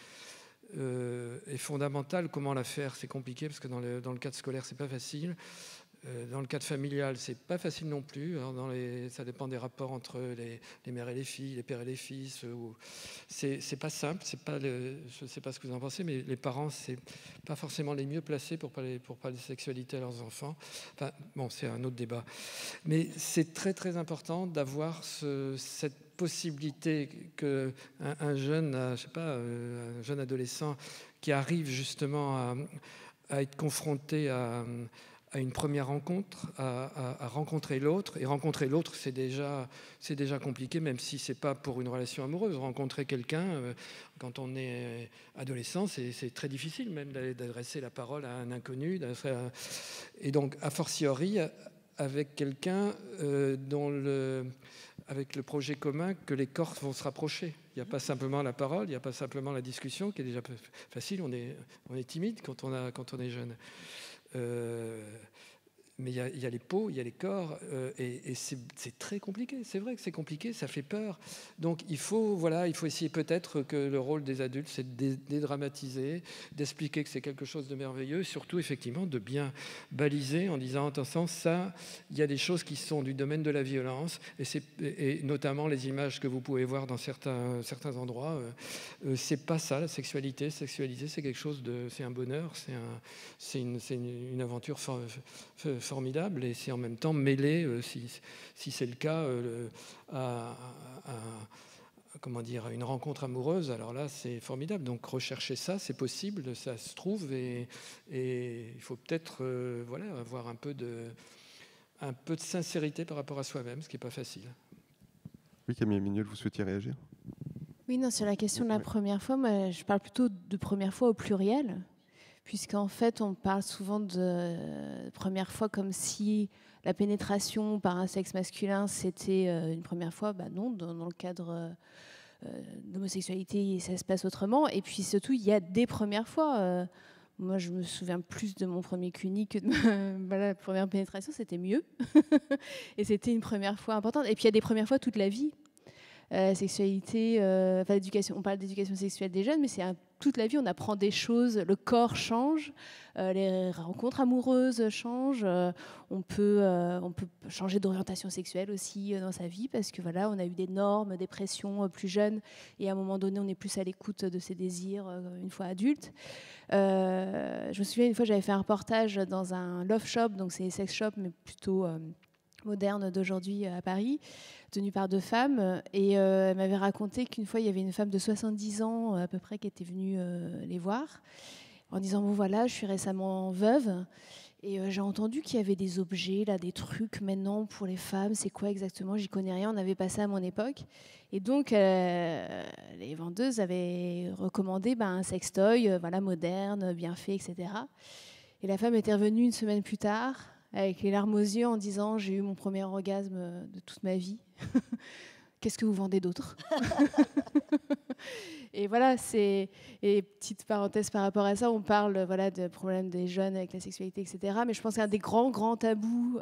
fondamentale. Comment la faire, c'est compliqué parce que dans le cadre scolaire, c'est pas facile. Dans le cadre familial, c'est pas facile non plus. Alors ça dépend des rapports entre les mères et les filles, les pères et les fils. C'est pas simple. Je sais pas ce que vous en pensez, mais les parents, c'est pas forcément les mieux placés pour parler de sexualité à leurs enfants. Enfin, bon, c'est un autre débat. Mais c'est très très important d'avoir cette possibilité que un jeune, je sais pas, un jeune adolescent qui arrive justement à être confronté à une première rencontre, à rencontrer l'autre. Et rencontrer l'autre, c'est déjà compliqué, même si c'est pas pour une relation amoureuse. Rencontrer quelqu'un, quand on est adolescent, c'est très difficile même d'adresser la parole à un inconnu. Et donc, a fortiori, avec quelqu'un avec le projet commun que les corps vont se rapprocher. Il n'y a pas simplement la parole, il n'y a pas simplement la discussion, qui est déjà facile. On est timide quand on est jeune. Mais il y a les peaux, il y a les corps, et c'est très compliqué. C'est vrai que c'est compliqué, ça fait peur. Donc il faut essayer peut-être que le rôle des adultes, c'est de dédramatiser, d'expliquer que c'est quelque chose de merveilleux, surtout effectivement de bien baliser en disant attention, ça, il y a des choses qui sont du domaine de la violence, et notamment les images que vous pouvez voir dans certains endroits. C'est pas ça, la sexualité. Sexualité, c'est quelque chose c'est un bonheur, c'est une aventure formidable, et c'est en même temps mêlé, si c'est le cas, à une rencontre amoureuse. Alors là, c'est formidable. Donc rechercher ça, c'est possible, ça se trouve, et il faut peut-être avoir un peu de sincérité par rapport à soi-même, ce qui n'est pas facile. Oui, Camille Mignol, vous souhaitiez réagir ? Oui, non, sur la question de la première fois, moi, je parle plutôt de première fois au pluriel, puisqu'en fait, on parle souvent de première fois comme si la pénétration par un sexe masculin, c'était une première fois. Bah non, dans le cadre d'homosexualité, ça se passe autrement. Et puis surtout, il y a des premières fois. Moi, je me souviens plus de mon premier cuni que de la première pénétration, c'était mieux. Et c'était une première fois importante. Et puis, il y a des premières fois toute la vie. Sexualité, l'éducation, on parle d'éducation sexuelle des jeunes, mais c'est toute la vie, on apprend des choses, le corps change, les rencontres amoureuses changent, on peut changer d'orientation sexuelle aussi dans sa vie, parce que voilà, on a eu des normes, des pressions plus jeunes, et à un moment donné, on est plus à l'écoute de ses désirs une fois adulte. Je me souviens, une fois, j'avais fait un reportage dans un love shop, donc c'est sex shop, mais plutôt moderne d'aujourd'hui à Paris, tenue par 2 femmes, et elle m'avait raconté qu'une fois il y avait une femme de 70 ans à peu près qui était venue les voir en disant bon voilà, je suis récemment veuve et j'ai entendu qu'il y avait des objets là, des trucs maintenant pour les femmes, c'est quoi exactement, j'y connais rien, on n'avait pas ça à mon époque, et donc les vendeuses avaient recommandé un sextoy moderne, bien fait, etc. Et la femme était revenue une semaine plus tard avec les larmes aux yeux en disant « J'ai eu mon premier orgasme de toute ma vie. Qu'est-ce que vous vendez d'autre ?» Et voilà, et petite parenthèse par rapport à ça, on parle de problèmes des jeunes avec la sexualité, etc. Mais je pense qu'un des grands tabous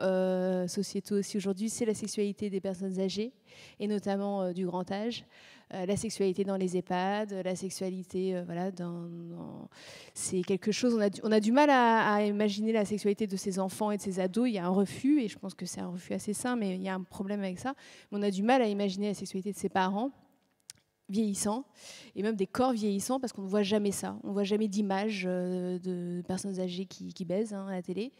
sociétaux aussi aujourd'hui, c'est la sexualité des personnes âgées, et notamment du grand âge. La sexualité dans les EHPAD, la sexualité, c'est quelque chose, on a du mal à imaginer la sexualité de ces enfants et de ces ados. Il y a un refus, et je pense que c'est un refus assez sain, mais il y a un problème avec ça. Mais on a du mal à imaginer la sexualité de ses parents vieillissants, et même des corps vieillissants, parce qu'on ne voit jamais ça. On ne voit jamais d'images de personnes âgées qui baisent à la télé.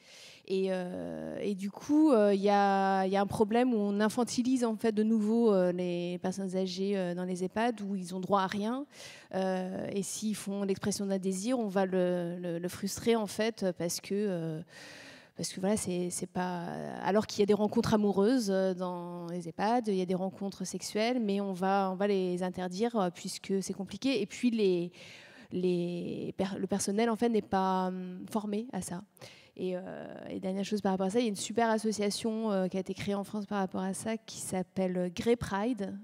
Et du coup, il y a un problème où on infantilise en fait de nouveau les personnes âgées dans les EHPAD, où ils ont droit à rien. Et s'ils font l'expression d'un désir, on va le frustrer en fait, parce que voilà, c'est pas. Alors qu'il y a des rencontres amoureuses dans les EHPAD, il y a des rencontres sexuelles, mais on va les interdire puisque c'est compliqué. Et puis le personnel en fait n'est pas formé à ça. Et dernière chose par rapport à ça, il y a une super association qui a été créée en France par rapport à ça, qui s'appelle Grey Pride.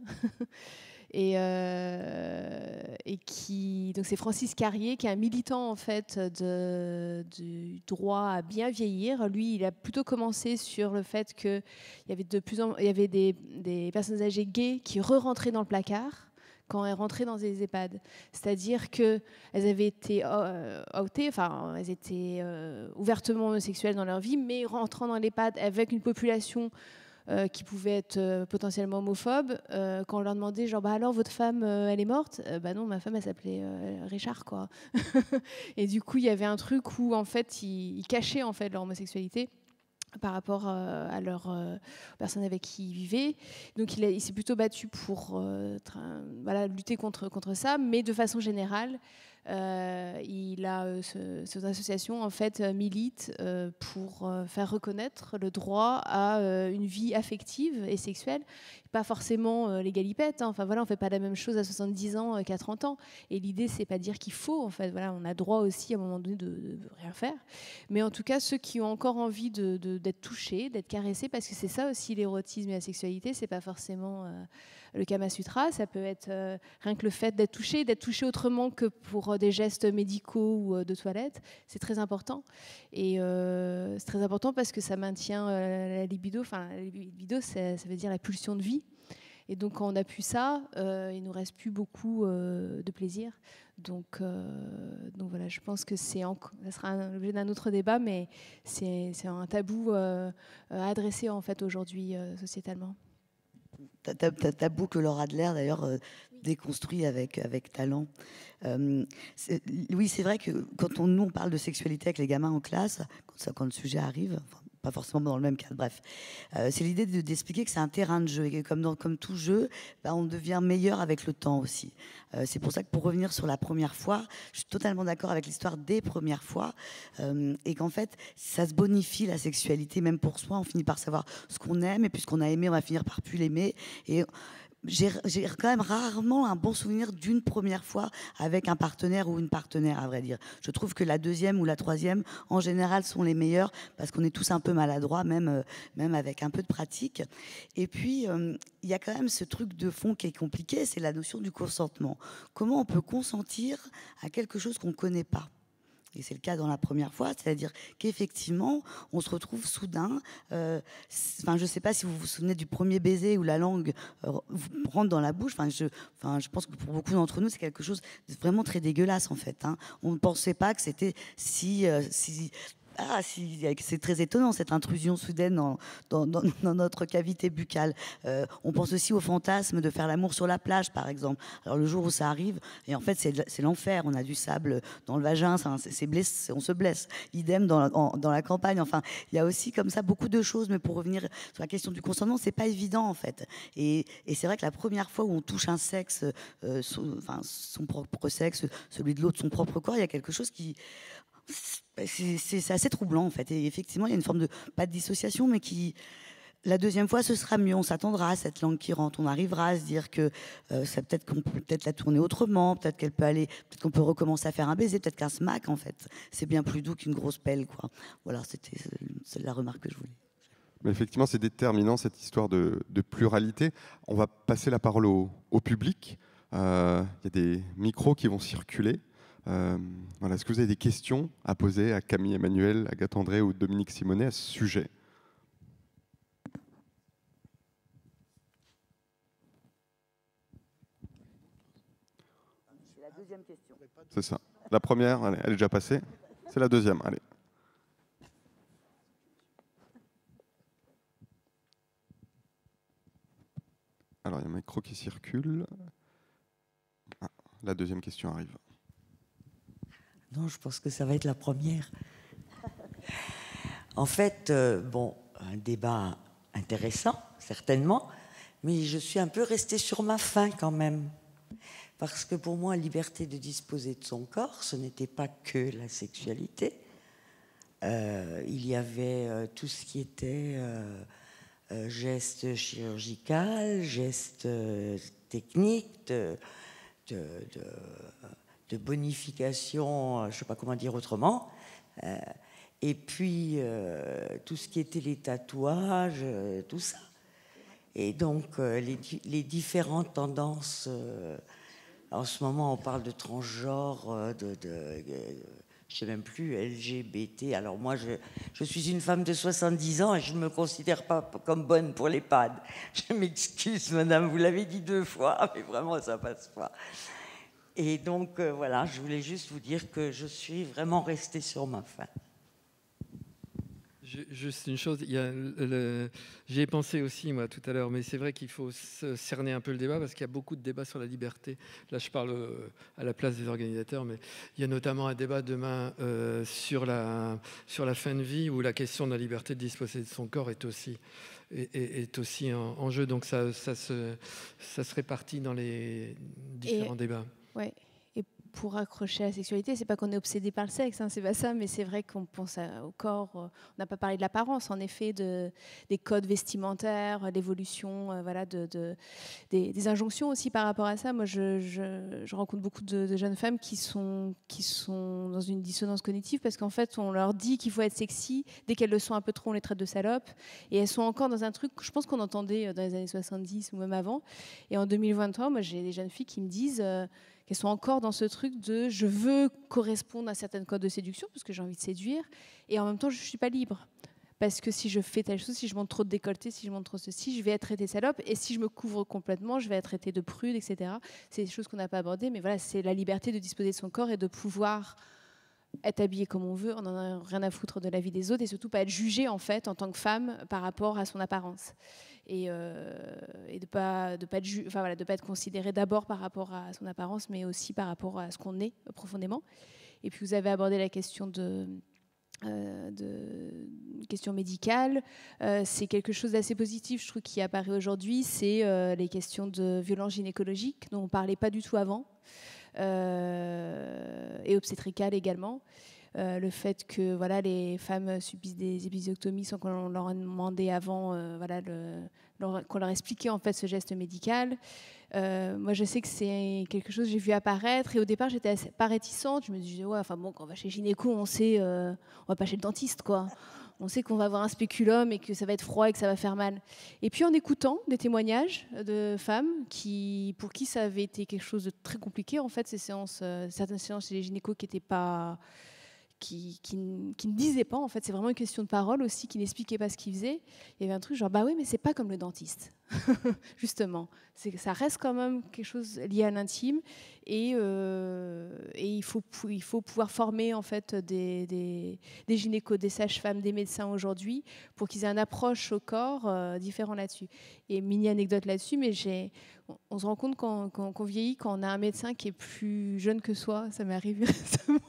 Donc c'est Francis Carrier, qui est un militant en fait du droit à bien vieillir. Lui, il a plutôt commencé sur le fait qu'il y avait des personnes âgées gays qui re-rentraient dans le placard, quand elles rentraient dans les EHPAD. C'est-à-dire qu'elles avaient été outées, enfin, elles étaient ouvertement homosexuelles dans leur vie, mais rentrant dans l'EHPAD avec une population qui pouvait être potentiellement homophobe, quand on leur demandait genre, bah alors votre femme elle est morte, bah non, ma femme elle s'appelait Richard, quoi. Et du coup il y avait un truc où en fait ils cachaient en fait leur homosexualité par rapport à leurs personnes avec qui il vivait. Donc il s'est plutôt battu pour voilà, lutter contre ça, mais de façon générale, cette association en fait milite pour faire reconnaître le droit à une vie affective et sexuelle, pas forcément les galipettes, hein. Enfin voilà, on fait pas la même chose à 70 ans qu'à 30 ans. Et l'idée c'est pas dire qu'il faut, en fait, voilà, on a droit aussi à un moment donné de rien faire. Mais en tout cas, ceux qui ont encore envie d'être touchés, d'être caressés, parce que c'est ça aussi l'érotisme et la sexualité, c'est pas forcément le Kama Sutra, ça peut être rien que le fait d'être touché autrement que pour des gestes médicaux ou de toilette, c'est très important. Et c'est très important parce que ça maintient la libido. Enfin, la libido, ça veut dire la pulsion de vie. Et donc, quand on n'a plus ça, il ne nous reste plus beaucoup de plaisir. Donc voilà, je pense que ça sera l'objet d'un autre débat, mais c'est un tabou à adresser en fait aujourd'hui sociétalement. Tabou que Laura Adler d'ailleurs déconstruit avec talent. Oui, c'est vrai que quand nous on parle de sexualité avec les gamins en classe, quand le sujet arrive, enfin, pas forcément dans le même cadre, bref, c'est l'idée d'expliquer que c'est un terrain de jeu et que comme tout jeu, on devient meilleur avec le temps aussi. C'est pour ça que pour revenir sur la première fois, je suis totalement d'accord avec l'histoire des premières fois et qu'en fait, ça se bonifie la sexualité, même pour soi, on finit par savoir ce qu'on aime et puis ce qu'on a aimé, on va finir par plus l'aimer. Et j'ai quand même rarement un bon souvenir d'une première fois avec un partenaire ou une partenaire, à vrai dire. Je trouve que la deuxième ou la troisième, en général, sont les meilleures parce qu'on est tous un peu maladroits, même avec un peu de pratique. Et puis, il y a quand même ce truc de fond qui est compliqué, c'est la notion du consentement. Comment on peut consentir à quelque chose qu'on ne connaît pas ? Et c'est le cas dans la première fois, c'est-à-dire qu'effectivement, on se retrouve soudain. Je ne sais pas si vous vous souvenez du premier baiser où la langue rentre dans la bouche. Je pense que pour beaucoup d'entre nous, c'est quelque chose de vraiment très dégueulasse en fait. Hein. On ne pensait pas que c'était c'est très étonnant cette intrusion soudaine dans notre cavité buccale. On pense aussi au fantasme de faire l'amour sur la plage, par exemple. Alors le jour où ça arrive, et en fait c'est l'enfer. On a du sable dans le vagin, on se blesse. Idem dans la campagne. Enfin, il y a aussi comme ça beaucoup de choses. Mais pour revenir sur la question du consentement, c'est pas évident en fait. Et c'est vrai que la première fois où on touche un sexe, son propre sexe, celui de l'autre, son propre corps, il y a quelque chose qui c'est assez troublant en fait. Et effectivement, il y a une forme de, pas de dissociation, mais la deuxième fois, ce sera mieux. On s'attendra à cette langue qui rentre. On arrivera à se dire que peut-être qu'on peut la tourner autrement. Peut-être peut-être qu'on peut recommencer à faire un baiser. Peut-être qu'un smack, en fait, c'est bien plus doux qu'une grosse pelle, quoi. Voilà, c'est la remarque que je voulais. Mais effectivement, c'est déterminant cette histoire de pluralité. On va passer la parole au public. Il y a des micros qui vont circuler. Voilà. Est-ce que vous avez des questions à poser à Camille Emmanuel, Agathe André ou Dominique Simonet à ce sujet ? C'est la deuxième question. C'est ça. La première, allez, elle est déjà passée. C'est la deuxième, allez. Alors, il y a un micro qui circule. Ah, la deuxième question arrive. Non, je pense que ça va être la première. En fait, un débat intéressant, certainement, mais je suis un peu restée sur ma faim quand même. Parce que pour moi, la liberté de disposer de son corps, ce n'était pas que la sexualité. Il y avait tout ce qui était geste chirurgical, geste technique, de bonification, je ne sais pas comment dire autrement, et puis tout ce qui était les tatouages, tout ça. Et donc les différentes tendances, en ce moment on parle de transgenre, je ne sais même plus, LGBT. Alors moi, je suis une femme de 70 ans et je ne me considère pas comme bonne pour l'EHPAD. Je m'excuse, madame, vous l'avez dit 2 fois, mais vraiment, ça passe pas. Et donc, voilà, je voulais juste vous dire que je suis vraiment restée sur ma faim. Juste une chose, j'y ai pensé aussi moi tout à l'heure, mais c'est vrai qu'il faut cerner un peu le débat parce qu'il y a beaucoup de débats sur la liberté. Là, je parle à la place des organisateurs, mais il y a notamment un débat demain sur la fin de vie où la question de la liberté de disposer de son corps est aussi en jeu. Donc ça se répartit dans les différents débats. Ouais. Pour accrocher à la sexualité, c'est pas qu'on est obsédé par le sexe, hein, c'est pas ça, mais c'est vrai qu'on pense au corps. On n'a pas parlé de l'apparence, en effet, des codes vestimentaires, l'évolution, voilà, des injonctions aussi par rapport à ça. Moi, je rencontre beaucoup de jeunes femmes qui sont dans une dissonance cognitive parce qu'en fait, on leur dit qu'il faut être sexy. Dès qu'elles le sont un peu trop, on les traite de salopes. Et elles sont encore dans un truc, je pense qu'on entendait dans les années 70 ou même avant. Et en 2023, moi, j'ai des jeunes filles qui me disent qu'elles sont encore dans ce truc de je veux correspondre à certains codes de séduction parce que j'ai envie de séduire et en même temps je ne suis pas libre parce que si je fais telle chose, si je montre trop de décolleté, si je montre trop ceci, je vais être traitée de salope et si je me couvre complètement, je vais être traitée de prude, etc. C'est des choses qu'on n'a pas abordées, mais voilà, c'est la liberté de disposer de son corps et de pouvoir être habillée comme on veut, on n'en a rien à foutre de la vie des autres et surtout pas être jugée en fait en tant que femme par rapport à son apparence et de pas être considérée d'abord par rapport à son apparence mais aussi par rapport à ce qu'on est profondément. Et puis vous avez abordé la question de questions médicales, c'est quelque chose d'assez positif, je trouve, qui apparaît aujourd'hui, c'est les questions de violences gynécologiques dont on ne parlait pas du tout avant. Et obstétricale également. Le fait que voilà, les femmes subissent des épisiotomies sans qu'on leur ait demandé avant, qu'on leur expliquait en fait ce geste médical. Moi, je sais que c'est quelque chose que j'ai vu apparaître et au départ, j'étais pas réticente. Je me disais, ouais, enfin bon, quand on va chez gynéco, on sait, on va pas chez le dentiste, quoi. On sait qu'on va avoir un spéculum et que ça va être froid et que ça va faire mal. Et puis en écoutant des témoignages de femmes pour qui ça avait été quelque chose de très compliqué, en fait, ces séances, certaines séances chez les gynécos qui n'étaient pas... Qui ne disaient pas, en fait, c'est vraiment une question de parole aussi, qui n'expliquaient pas ce qu'ils faisaient. Il y avait un truc genre, bah oui, mais c'est pas comme le dentiste, justement. Ça reste quand même quelque chose lié à l'intime, et il faut pouvoir former en fait des gynécos, des sages-femmes, des médecins aujourd'hui, pour qu'ils aient une approche au corps différent là-dessus. Et mini anecdote là-dessus, mais on se rend compte qu'on vieillit quand on a un médecin qui est plus jeune que soi. Ça m'est arrivé récemment.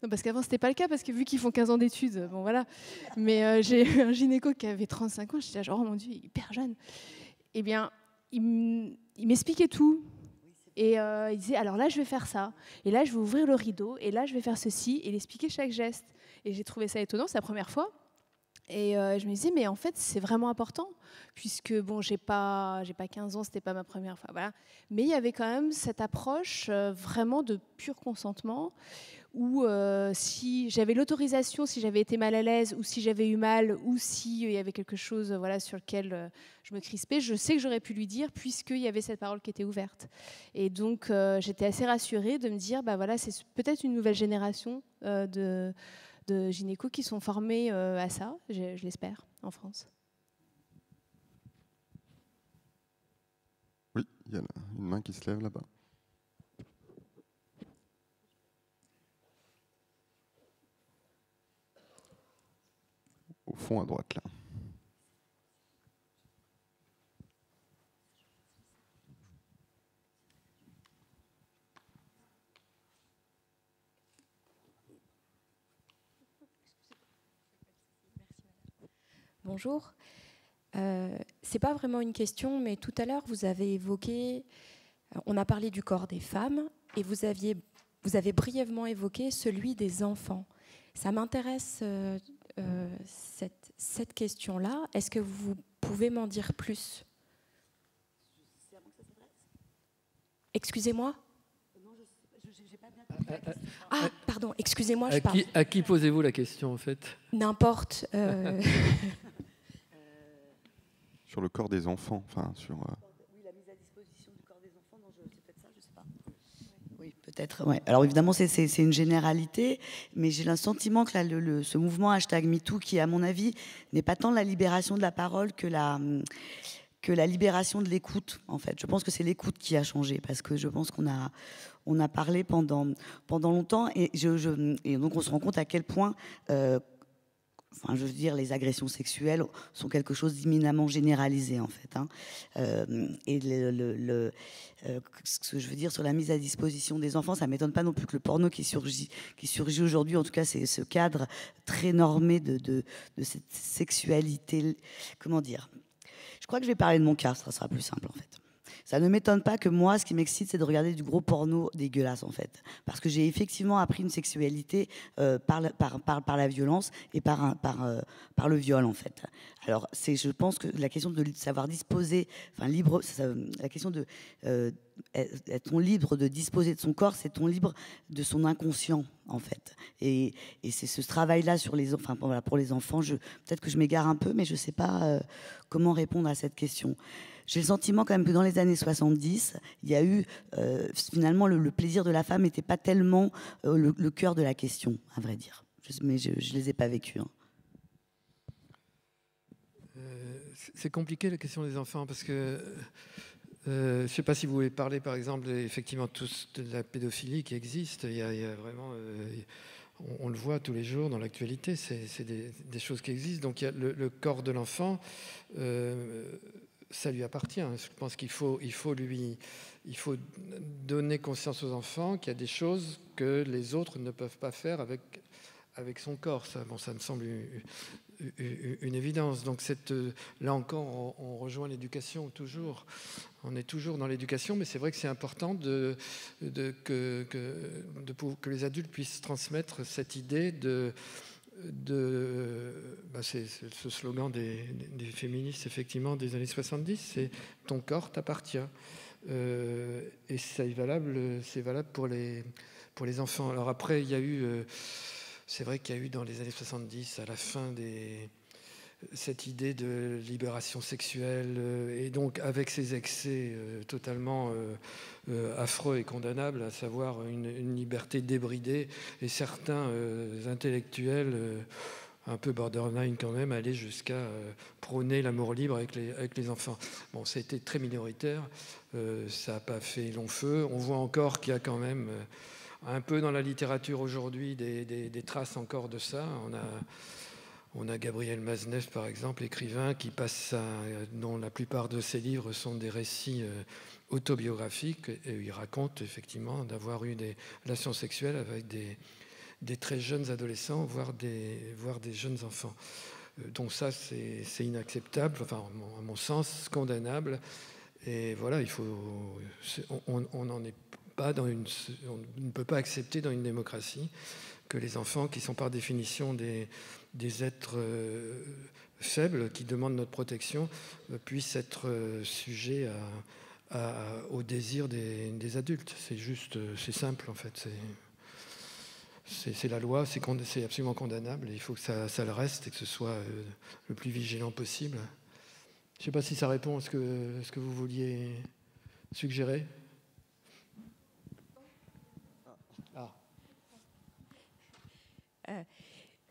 Non, parce qu'avant, c'était pas le cas, parce que vu qu'ils font 15 ans d'études, bon voilà. Mais j'ai eu un gynéco qui avait 35 ans, j'étais genre, oh mon Dieu, il est hyper jeune. Eh bien, il m'expliquait tout. Et il disait, alors là, je vais faire ça. Et là, je vais ouvrir le rideau. Et là, je vais faire ceci. Et il expliquait chaque geste. Et j'ai trouvé ça étonnant, c'est la première fois. Et je me disais, mais en fait, c'est vraiment important, puisque bon, j'ai pas 15 ans, c'était pas ma première fois, voilà. Mais il y avait quand même cette approche vraiment de pur consentement, où si j'avais l'autorisation, si j'avais été mal à l'aise, ou si j'avais eu mal, ou s'il y avait quelque chose voilà, sur lequel je me crispais, je sais que j'aurais pu lui dire, puisqu'il y avait cette parole qui était ouverte. Et donc, j'étais assez rassurée de me dire, bah voilà, c'est peut-être une nouvelle génération de gynécos qui sont formés à ça, je l'espère, en France. Oui, il y a une main qui se lève là-bas. Au fond, à droite, là. Bonjour. C'est pas vraiment une question, mais tout à l'heure, vous avez évoqué, on a parlé du corps des femmes, et vous avez brièvement évoqué celui des enfants. Ça m'intéresse, cette question-là. Est-ce que vous pouvez m'en dire plus? Excusez-moi. Ah, pardon, excusez-moi, je parle. À qui posez-vous la question, en fait? N'importe. Sur le corps des enfants, enfin sur... Oui, la mise à disposition du corps des enfants, c'est peut-être ça, je ne sais pas. Oui, peut-être. Peut-être, ouais. Alors évidemment, c'est une généralité, mais j'ai le sentiment que là, ce mouvement #MeToo, qui à mon avis n'est pas tant la libération de la parole que la libération de l'écoute, en fait. Je pense que c'est l'écoute qui a changé, parce que je pense qu'on a parlé pendant longtemps, et donc on se rend compte à quel point... Enfin, je veux dire, les agressions sexuelles sont quelque chose d'imminemment généralisé, en fait. Hein. Et ce que je veux dire sur la mise à disposition des enfants, ça ne m'étonne pas non plus que le porno qui surgit aujourd'hui, en tout cas, c'est ce cadre très normé de cette sexualité. Comment dire ? Je crois que je vais parler de mon cas, ça sera plus simple, en fait. Ça ne m'étonne pas que moi, ce qui m'excite, c'est de regarder du gros porno dégueulasse, en fait. Parce que j'ai effectivement appris une sexualité par la violence et par le viol, en fait. Alors, je pense que la question de savoir disposer, enfin, libre, la question de être libre de disposer de son corps, c'est ton libre de son inconscient, en fait. Et c'est ce travail-là sur les, enfin, voilà, pour les enfants. Peut-être que je m'égare un peu, mais je ne sais pas comment répondre à cette question. J'ai le sentiment quand même que dans les années 70, il y a eu finalement le plaisir de la femme n'était pas tellement le cœur de la question, à vrai dire. Mais je ne les ai pas vécus. Hein. C'est compliqué la question des enfants parce que je ne sais pas si vous voulez parler par exemple effectivement de la pédophilie qui existe. Il y a vraiment... on le voit tous les jours dans l'actualité, c'est des choses qui existent. Donc il y a le corps de l'enfant... ça lui appartient. Je pense qu'il faut donner conscience aux enfants qu'il y a des choses que les autres ne peuvent pas faire avec son corps. Ça me semble une évidence. Donc là encore, on rejoint l'éducation toujours. On est toujours dans l'éducation, mais c'est vrai que c'est important que les adultes puissent transmettre cette idée c'est ce slogan des féministes effectivement des années 70, c'est ton corps t'appartient, et c'est valable pour les enfants. Alors après il y a eu c'est vrai qu'il y a eu dans les années 70 à la fin cette idée de libération sexuelle, et donc avec ces excès totalement affreux et condamnables, à savoir une liberté débridée, et certains intellectuels un peu borderline quand même allaient jusqu'à prôner l'amour libre avec les enfants. Bon, ça a été très minoritaire, ça n'a pas fait long feu. On voit encore qu'il y a quand même un peu dans la littérature aujourd'hui des traces encore de ça. On a Gabriel Maznev, par exemple, écrivain, dont la plupart de ses livres sont des récits autobiographiques, et il raconte effectivement d'avoir eu des relations sexuelles avec des très jeunes adolescents, voire des jeunes enfants. Donc ça, c'est inacceptable, enfin, à mon sens, condamnable. Et voilà, on n'en est pas on ne peut pas accepter dans une démocratie que les enfants, qui sont par définition des êtres faibles, qui demandent notre protection, puissent être sujets au désir des adultes. C'est simple en fait. C'est la loi, c'est absolument condamnable, et il faut que ça le reste, et que ce soit le plus vigilant possible. Je ne sais pas si ça répond à ce que vous vouliez suggérer.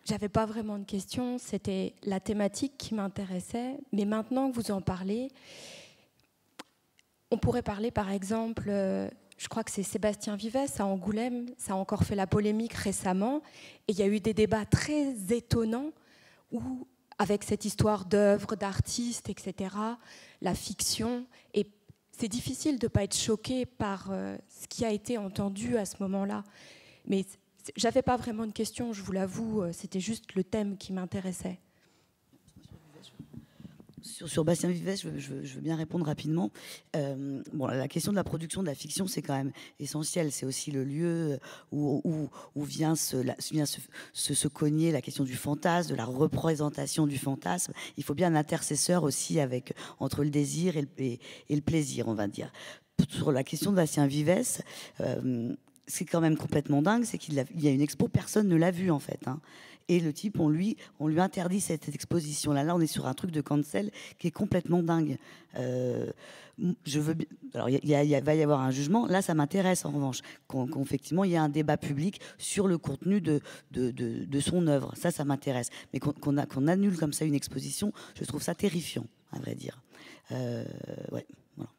J'avais pas vraiment de questions, c'était la thématique qui m'intéressait, mais maintenant que vous en parlez, on pourrait parler par exemple, je crois que c'est Sébastien Vivès à Angoulême, ça a encore fait la polémique récemment, et il y a eu des débats très étonnants où, avec cette histoire d'œuvres, d'artistes, etc., la fiction, et c'est difficile de ne pas être choqué par ce qui a été entendu à ce moment-là. Mais j'avais pas vraiment de questions, je vous l'avoue, c'était juste le thème qui m'intéressait. Sur Bastien Vivès, je veux bien répondre rapidement. La question de la production de la fiction, c'est quand même essentiel. C'est aussi le lieu où vient se cogner la question du fantasme, de la représentation du fantasme. Il faut bien un intercesseur aussi entre le désir et le plaisir, on va dire. Sur la question de Bastien Vivès, c'est quand même complètement dingue, c'est qu'il y a une expo, personne ne l'a vue en fait. Hein. Et le type, on lui interdit cette exposition-là. Là, on est sur un truc de cancel qui est complètement dingue. Je veux bien... Alors, va y avoir un jugement. Là, ça m'intéresse, en revanche, qu'effectivement, il y ait un débat public sur le contenu de son œuvre. Ça m'intéresse. Mais qu'on annule comme ça une exposition, je trouve ça terrifiant, à vrai dire. Ouais, voilà.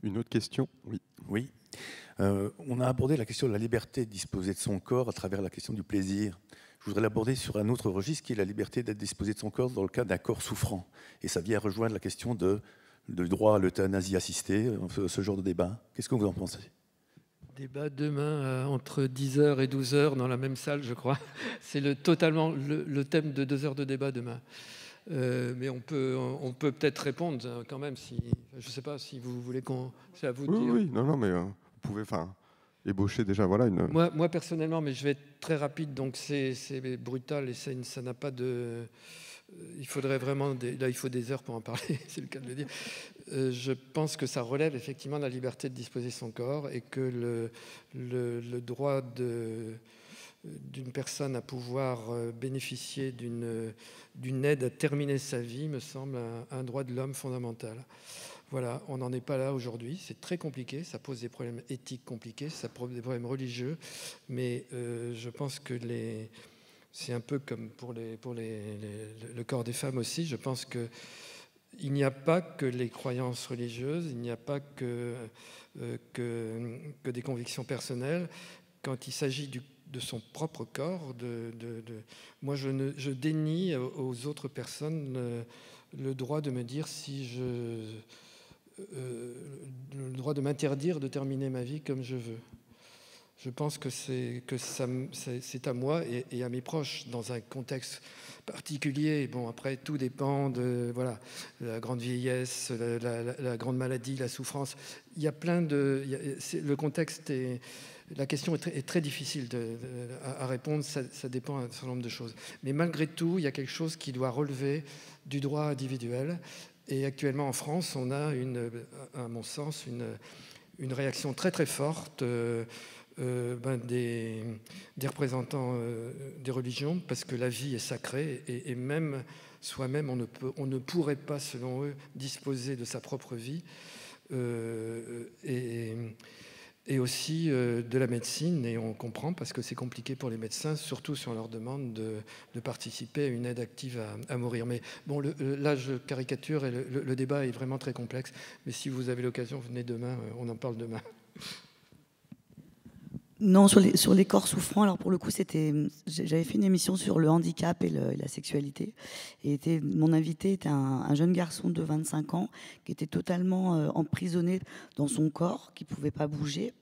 Une autre question? Oui. Oui. On a abordé la question de la liberté de disposer de son corps à travers la question du plaisir. Je voudrais l'aborder sur un autre registre qui est la liberté d'être disposé de son corps dans le cas d'un corps souffrant. Et ça vient rejoindre la question de droit à l'euthanasie assistée, ce genre de débat. Qu'est-ce que vous en pensez? Débat demain entre 10h et 12h dans la même salle, je crois. C'est totalement le thème de 2 heures de débat demain. Mais on peut peut-être répondre quand même. Je ne sais pas si vous voulez qu'on... C'est à vous de dire. Oui, non, mais vous pouvez ébaucher déjà. Voilà, moi, personnellement, mais je vais être très rapide, donc c'est brutal et ça n'a pas de... Il faudrait vraiment... Là, il faut des heures pour en parler, c'est le cas de le dire. Je pense que ça relève effectivement de la liberté de disposer de son corps et que le droit d'une personne à pouvoir bénéficier d'une aide à terminer sa vie me semble un droit de l'homme fondamental. Voilà, on n'en est pas là aujourd'hui, c'est très compliqué, ça pose des problèmes éthiques compliqués, ça pose des problèmes religieux, mais je pense que c'est un peu comme pour le corps des femmes aussi, je pense qu'il n'y a pas que les croyances religieuses, il n'y a pas que des convictions personnelles. Quand il s'agit de son propre corps, moi je dénie aux autres personnes le droit de me dire le droit de m'interdire de terminer ma vie comme je veux. Je pense que c'est à moi et à mes proches dans un contexte particulier. Bon, après, tout dépend de la grande vieillesse, la grande maladie, la souffrance. Il y a plein de... le contexte est... La question est très difficile à répondre, ça dépend d'un certain nombre de choses. Mais malgré tout, il y a quelque chose qui doit relever du droit individuel. Et actuellement, en France, on a, à mon sens, une réaction très très forte des représentants des religions, parce que la vie est sacrée et même soi-même, on ne pourrait pas, selon eux, disposer de sa propre vie. Et aussi de la médecine, et on comprend parce que c'est compliqué pour les médecins, surtout si on leur demande de participer à une aide active à mourir. Mais bon, là je caricature et le débat est vraiment très complexe, mais si vous avez l'occasion, venez demain, on en parle demain. Non, sur les corps souffrants, alors pour le coup, j'avais fait une émission sur le handicap et la sexualité. Et mon invité était un jeune garçon de 25 ans qui était totalement emprisonné dans son corps, qui ne pouvait pas bouger,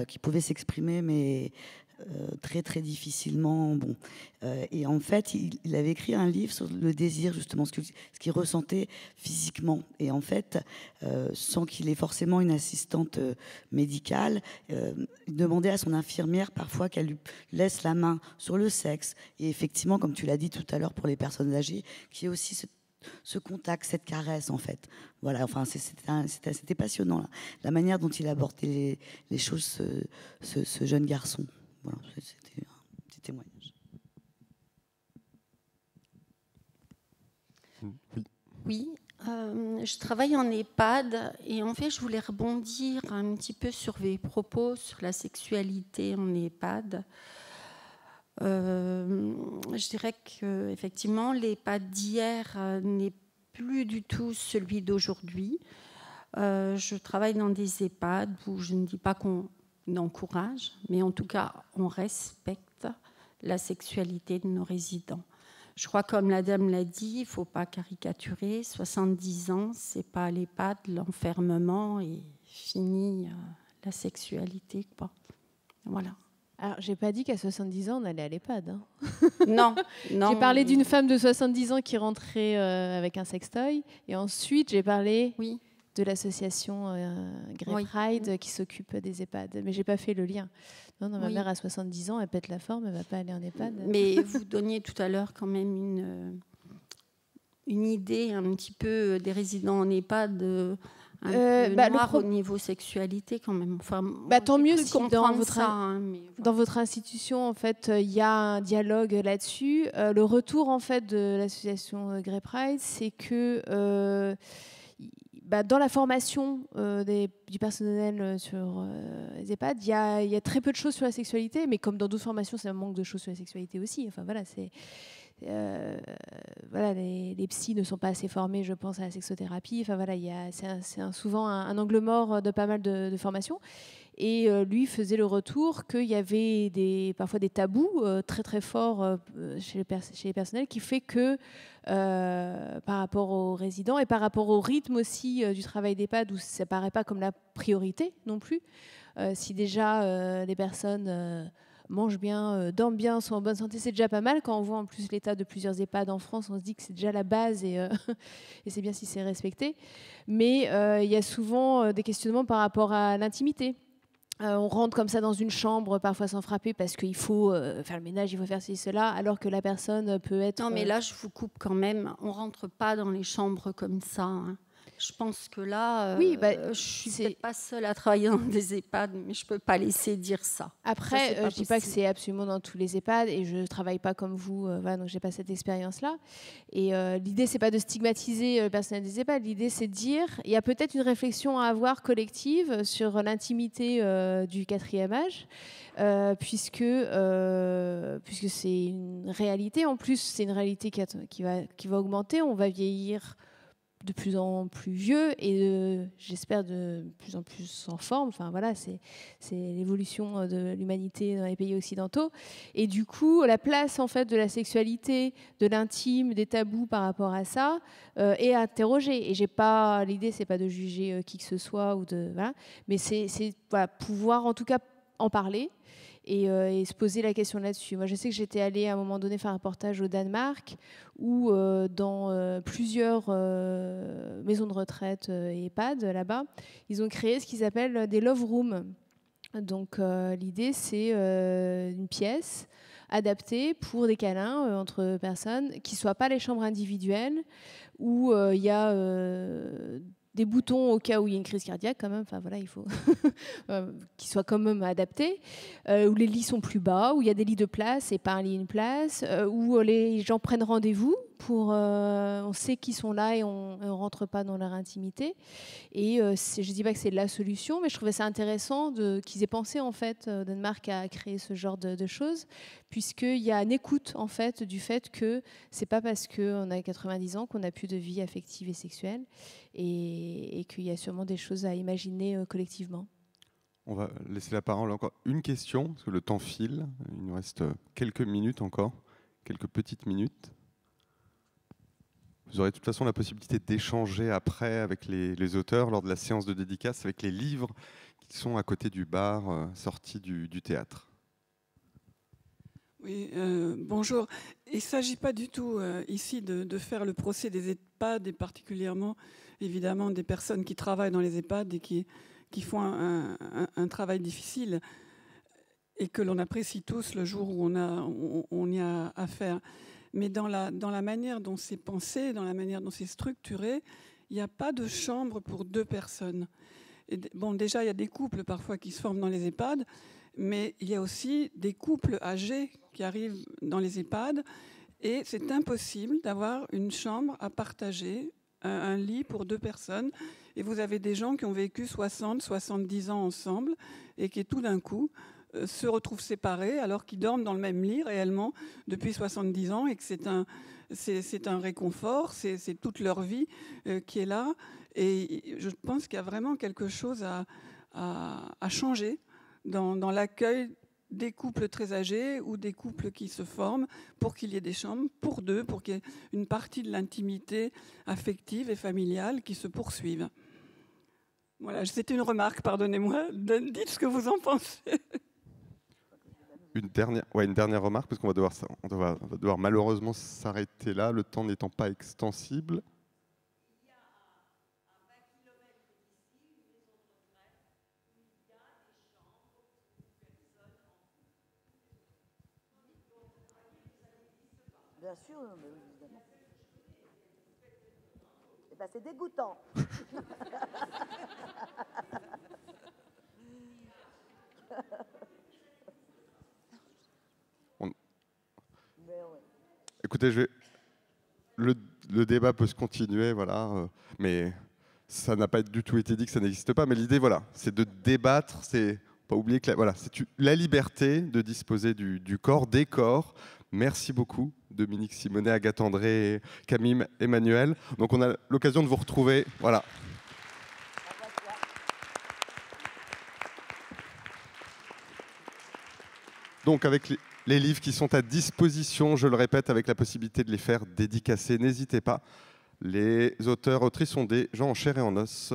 qui pouvait s'exprimer, mais très très difficilement. Bon. Et en fait, il avait écrit un livre sur le désir, justement, ce qu'il ressentait physiquement. Et en fait, sans qu'il ait forcément une assistante médicale, il demandait à son infirmière parfois qu'elle lui laisse la main sur le sexe. Et effectivement, comme tu l'as dit tout à l'heure pour les personnes âgées, qu'il y ait aussi ce contact, cette caresse, en fait. Voilà, enfin, c'était passionnant, là. La manière dont il abordait les choses, ce jeune garçon. Voilà, c'était un petit témoignage. Oui, je travaille en EHPAD et en fait, je voulais rebondir un petit peu sur les propos sur la sexualité en EHPAD. Je dirais qu'effectivement, l'EHPAD d'hier n'est plus du tout celui d'aujourd'hui. Je travaille dans des EHPAD où je ne dis pas qu'on encourage, mais en tout cas, on respecte la sexualité de nos résidents. Je crois, comme la dame l'a dit, il ne faut pas caricaturer. 70 ans, ce n'est pas l'EHPAD, l'enfermement et fini la sexualité, quoi. Voilà. Alors, j'ai pas dit qu'à 70 ans, on allait à l'EHPAD. Hein. Non. J'ai parlé d'une femme de 70 ans qui rentrait avec un sextoy. Et ensuite, j'ai parlé de l'association Grey Pride qui s'occupe des EHPAD. Mais j'ai pas fait le lien. Non, ma mère a 70 ans, elle pète la forme, elle va pas aller en EHPAD. Mais vous donniez tout à l'heure quand même une idée un petit peu des résidents en EHPAD un peu noir au niveau sexualité quand même. Enfin, tant mieux si dans dans votre institution, en fait, il y a un dialogue là-dessus. Le retour, en fait, de l'association Grey Pride, c'est que dans la formation du personnel sur les EHPAD, il y a très peu de choses sur la sexualité, mais comme dans d'autres formations, c'est un manque de choses sur la sexualité aussi. Enfin voilà, les psys ne sont pas assez formés, je pense, à la sexothérapie. Enfin voilà, c'est souvent un angle mort de pas mal de formations. Et lui faisait le retour qu'il y avait parfois des tabous très très forts chez les personnels, qui fait que par rapport aux résidents et par rapport au rythme aussi du travail d'EHPAD, où ça ne paraît pas comme la priorité non plus, si déjà les personnes mangent bien, dorment bien, sont en bonne santé, c'est déjà pas mal. Quand on voit en plus l'état de plusieurs EHPAD en France, on se dit que c'est déjà la base et c'est bien si c'est respecté. Mais il y a souvent des questionnements par rapport à l'intimité. On rentre comme ça dans une chambre, parfois sans frapper, parce qu'il faut faire le ménage, il faut faire ceci, cela, alors que la personne peut être... Non, mais là, je vous coupe quand même. On ne rentre pas dans les chambres comme ça. Hein. Je pense que là, je suis peut-être pas seule à travailler dans des EHPAD, mais je ne peux pas laisser dire ça. Après, je ne dis pas que c'est absolument dans tous les EHPAD, et je ne travaille pas comme vous, donc je n'ai pas cette expérience-là. Et l'idée, ce n'est pas de stigmatiser le personnel des EHPAD, l'idée, c'est de dire, il y a peut-être une réflexion à avoir collective sur l'intimité du 4e âge, puisque c'est une réalité. En plus, c'est une réalité qui va augmenter, on va vieillir de plus en plus vieux et j'espère de plus en plus en forme. Enfin voilà, c'est l'évolution de l'humanité dans les pays occidentaux. Et du coup, la place en fait de la sexualité, de l'intime, des tabous par rapport à ça est interrogée. Et l'idée, c'est pas de juger qui que ce soit ou mais c'est pouvoir en tout cas en parler. Et se poser la question là-dessus. Moi, je sais que j'étais allée à un moment donné faire un reportage au Danemark où dans plusieurs maisons de retraite et EHPAD là-bas, ils ont créé ce qu'ils appellent des love rooms. Donc l'idée, c'est une pièce adaptée pour des câlins entre personnes qui ne soient pas les chambres individuelles où il y a des boutons au cas où il y a une crise cardiaque quand même, enfin voilà, il faut qu'ils soient quand même adaptés, où les lits sont plus bas, où il y a des lits de place et pas un lit une place, où les gens prennent rendez-vous pour, on sait qu'ils sont là et on rentre pas dans leur intimité. Et je dis pas que c'est la solution, mais je trouvais ça intéressant qu'ils aient pensé en fait, Danemark à créer ce genre de choses, puisqu'il y a une écoute en fait du fait que c'est pas parce qu'on a 90 ans qu'on n'a plus de vie affective et sexuelle, et qu'il y a sûrement des choses à imaginer collectivement. On va laisser la parole encore une question, parce que le temps file. Il nous reste quelques minutes encore, quelques petites minutes. Vous aurez de toute façon la possibilité d'échanger après avec les auteurs lors de la séance de dédicace avec les livres qui sont à côté du bar sortis du théâtre. Oui, bonjour. Il ne s'agit pas du tout ici de faire le procès des EHPAD et particulièrement évidemment des personnes qui travaillent dans les EHPAD et qui font un travail difficile et que l'on apprécie tous le jour où on y a affaire. Mais dans la manière dont c'est pensé, dans la manière dont c'est structuré, il n'y a pas de chambre pour 2 personnes. Et bon, déjà, il y a des couples parfois qui se forment dans les EHPAD, mais il y a aussi des couples âgés qui arrivent dans les EHPAD et c'est impossible d'avoir une chambre à partager, un lit pour 2 personnes. Et vous avez des gens qui ont vécu 60, 70 ans ensemble et qui tout d'un coup se retrouvent séparés alors qu'ils dorment dans le même lit réellement depuis 70 ans et que c'est un réconfort, c'est toute leur vie qui est là. Et je pense qu'il y a vraiment quelque chose à changer dans l'accueil des couples très âgés ou des couples qui se forment pour qu'il y ait des chambres pour 2, pour qu'il y ait une partie de l'intimité affective et familiale qui se poursuive. Voilà, c'était une remarque, pardonnez-moi. Dites ce que vous en pensez. Une dernière remarque, parce qu'on va devoir malheureusement s'arrêter là, le temps n'étant pas extensible. Bien sûr, évidemment. ben, c'est dégoûtant. Écoutez, le débat peut se continuer, voilà, mais ça n'a pas du tout été dit que ça n'existe pas. Mais l'idée, voilà, c'est de débattre, c'est pas oublier que voilà, c'est la liberté de disposer du corps, des corps. Merci beaucoup, Dominique Simonet, Agathe André, Camille Emmanuel. Donc on a l'occasion de vous retrouver, voilà. Donc avec les livres qui sont à disposition, je le répète, avec la possibilité de les faire dédicacer, n'hésitez pas. Les auteurs, autrices sont des gens en chair et en os.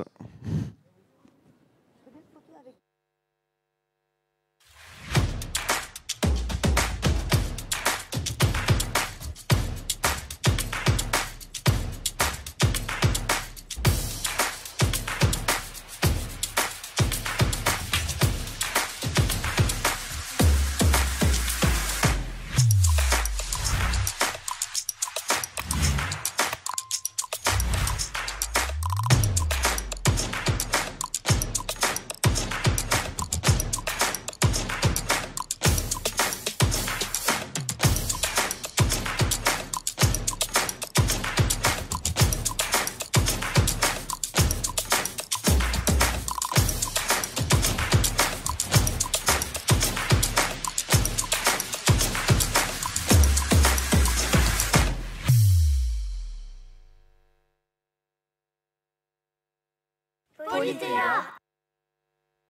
Polythéâtre.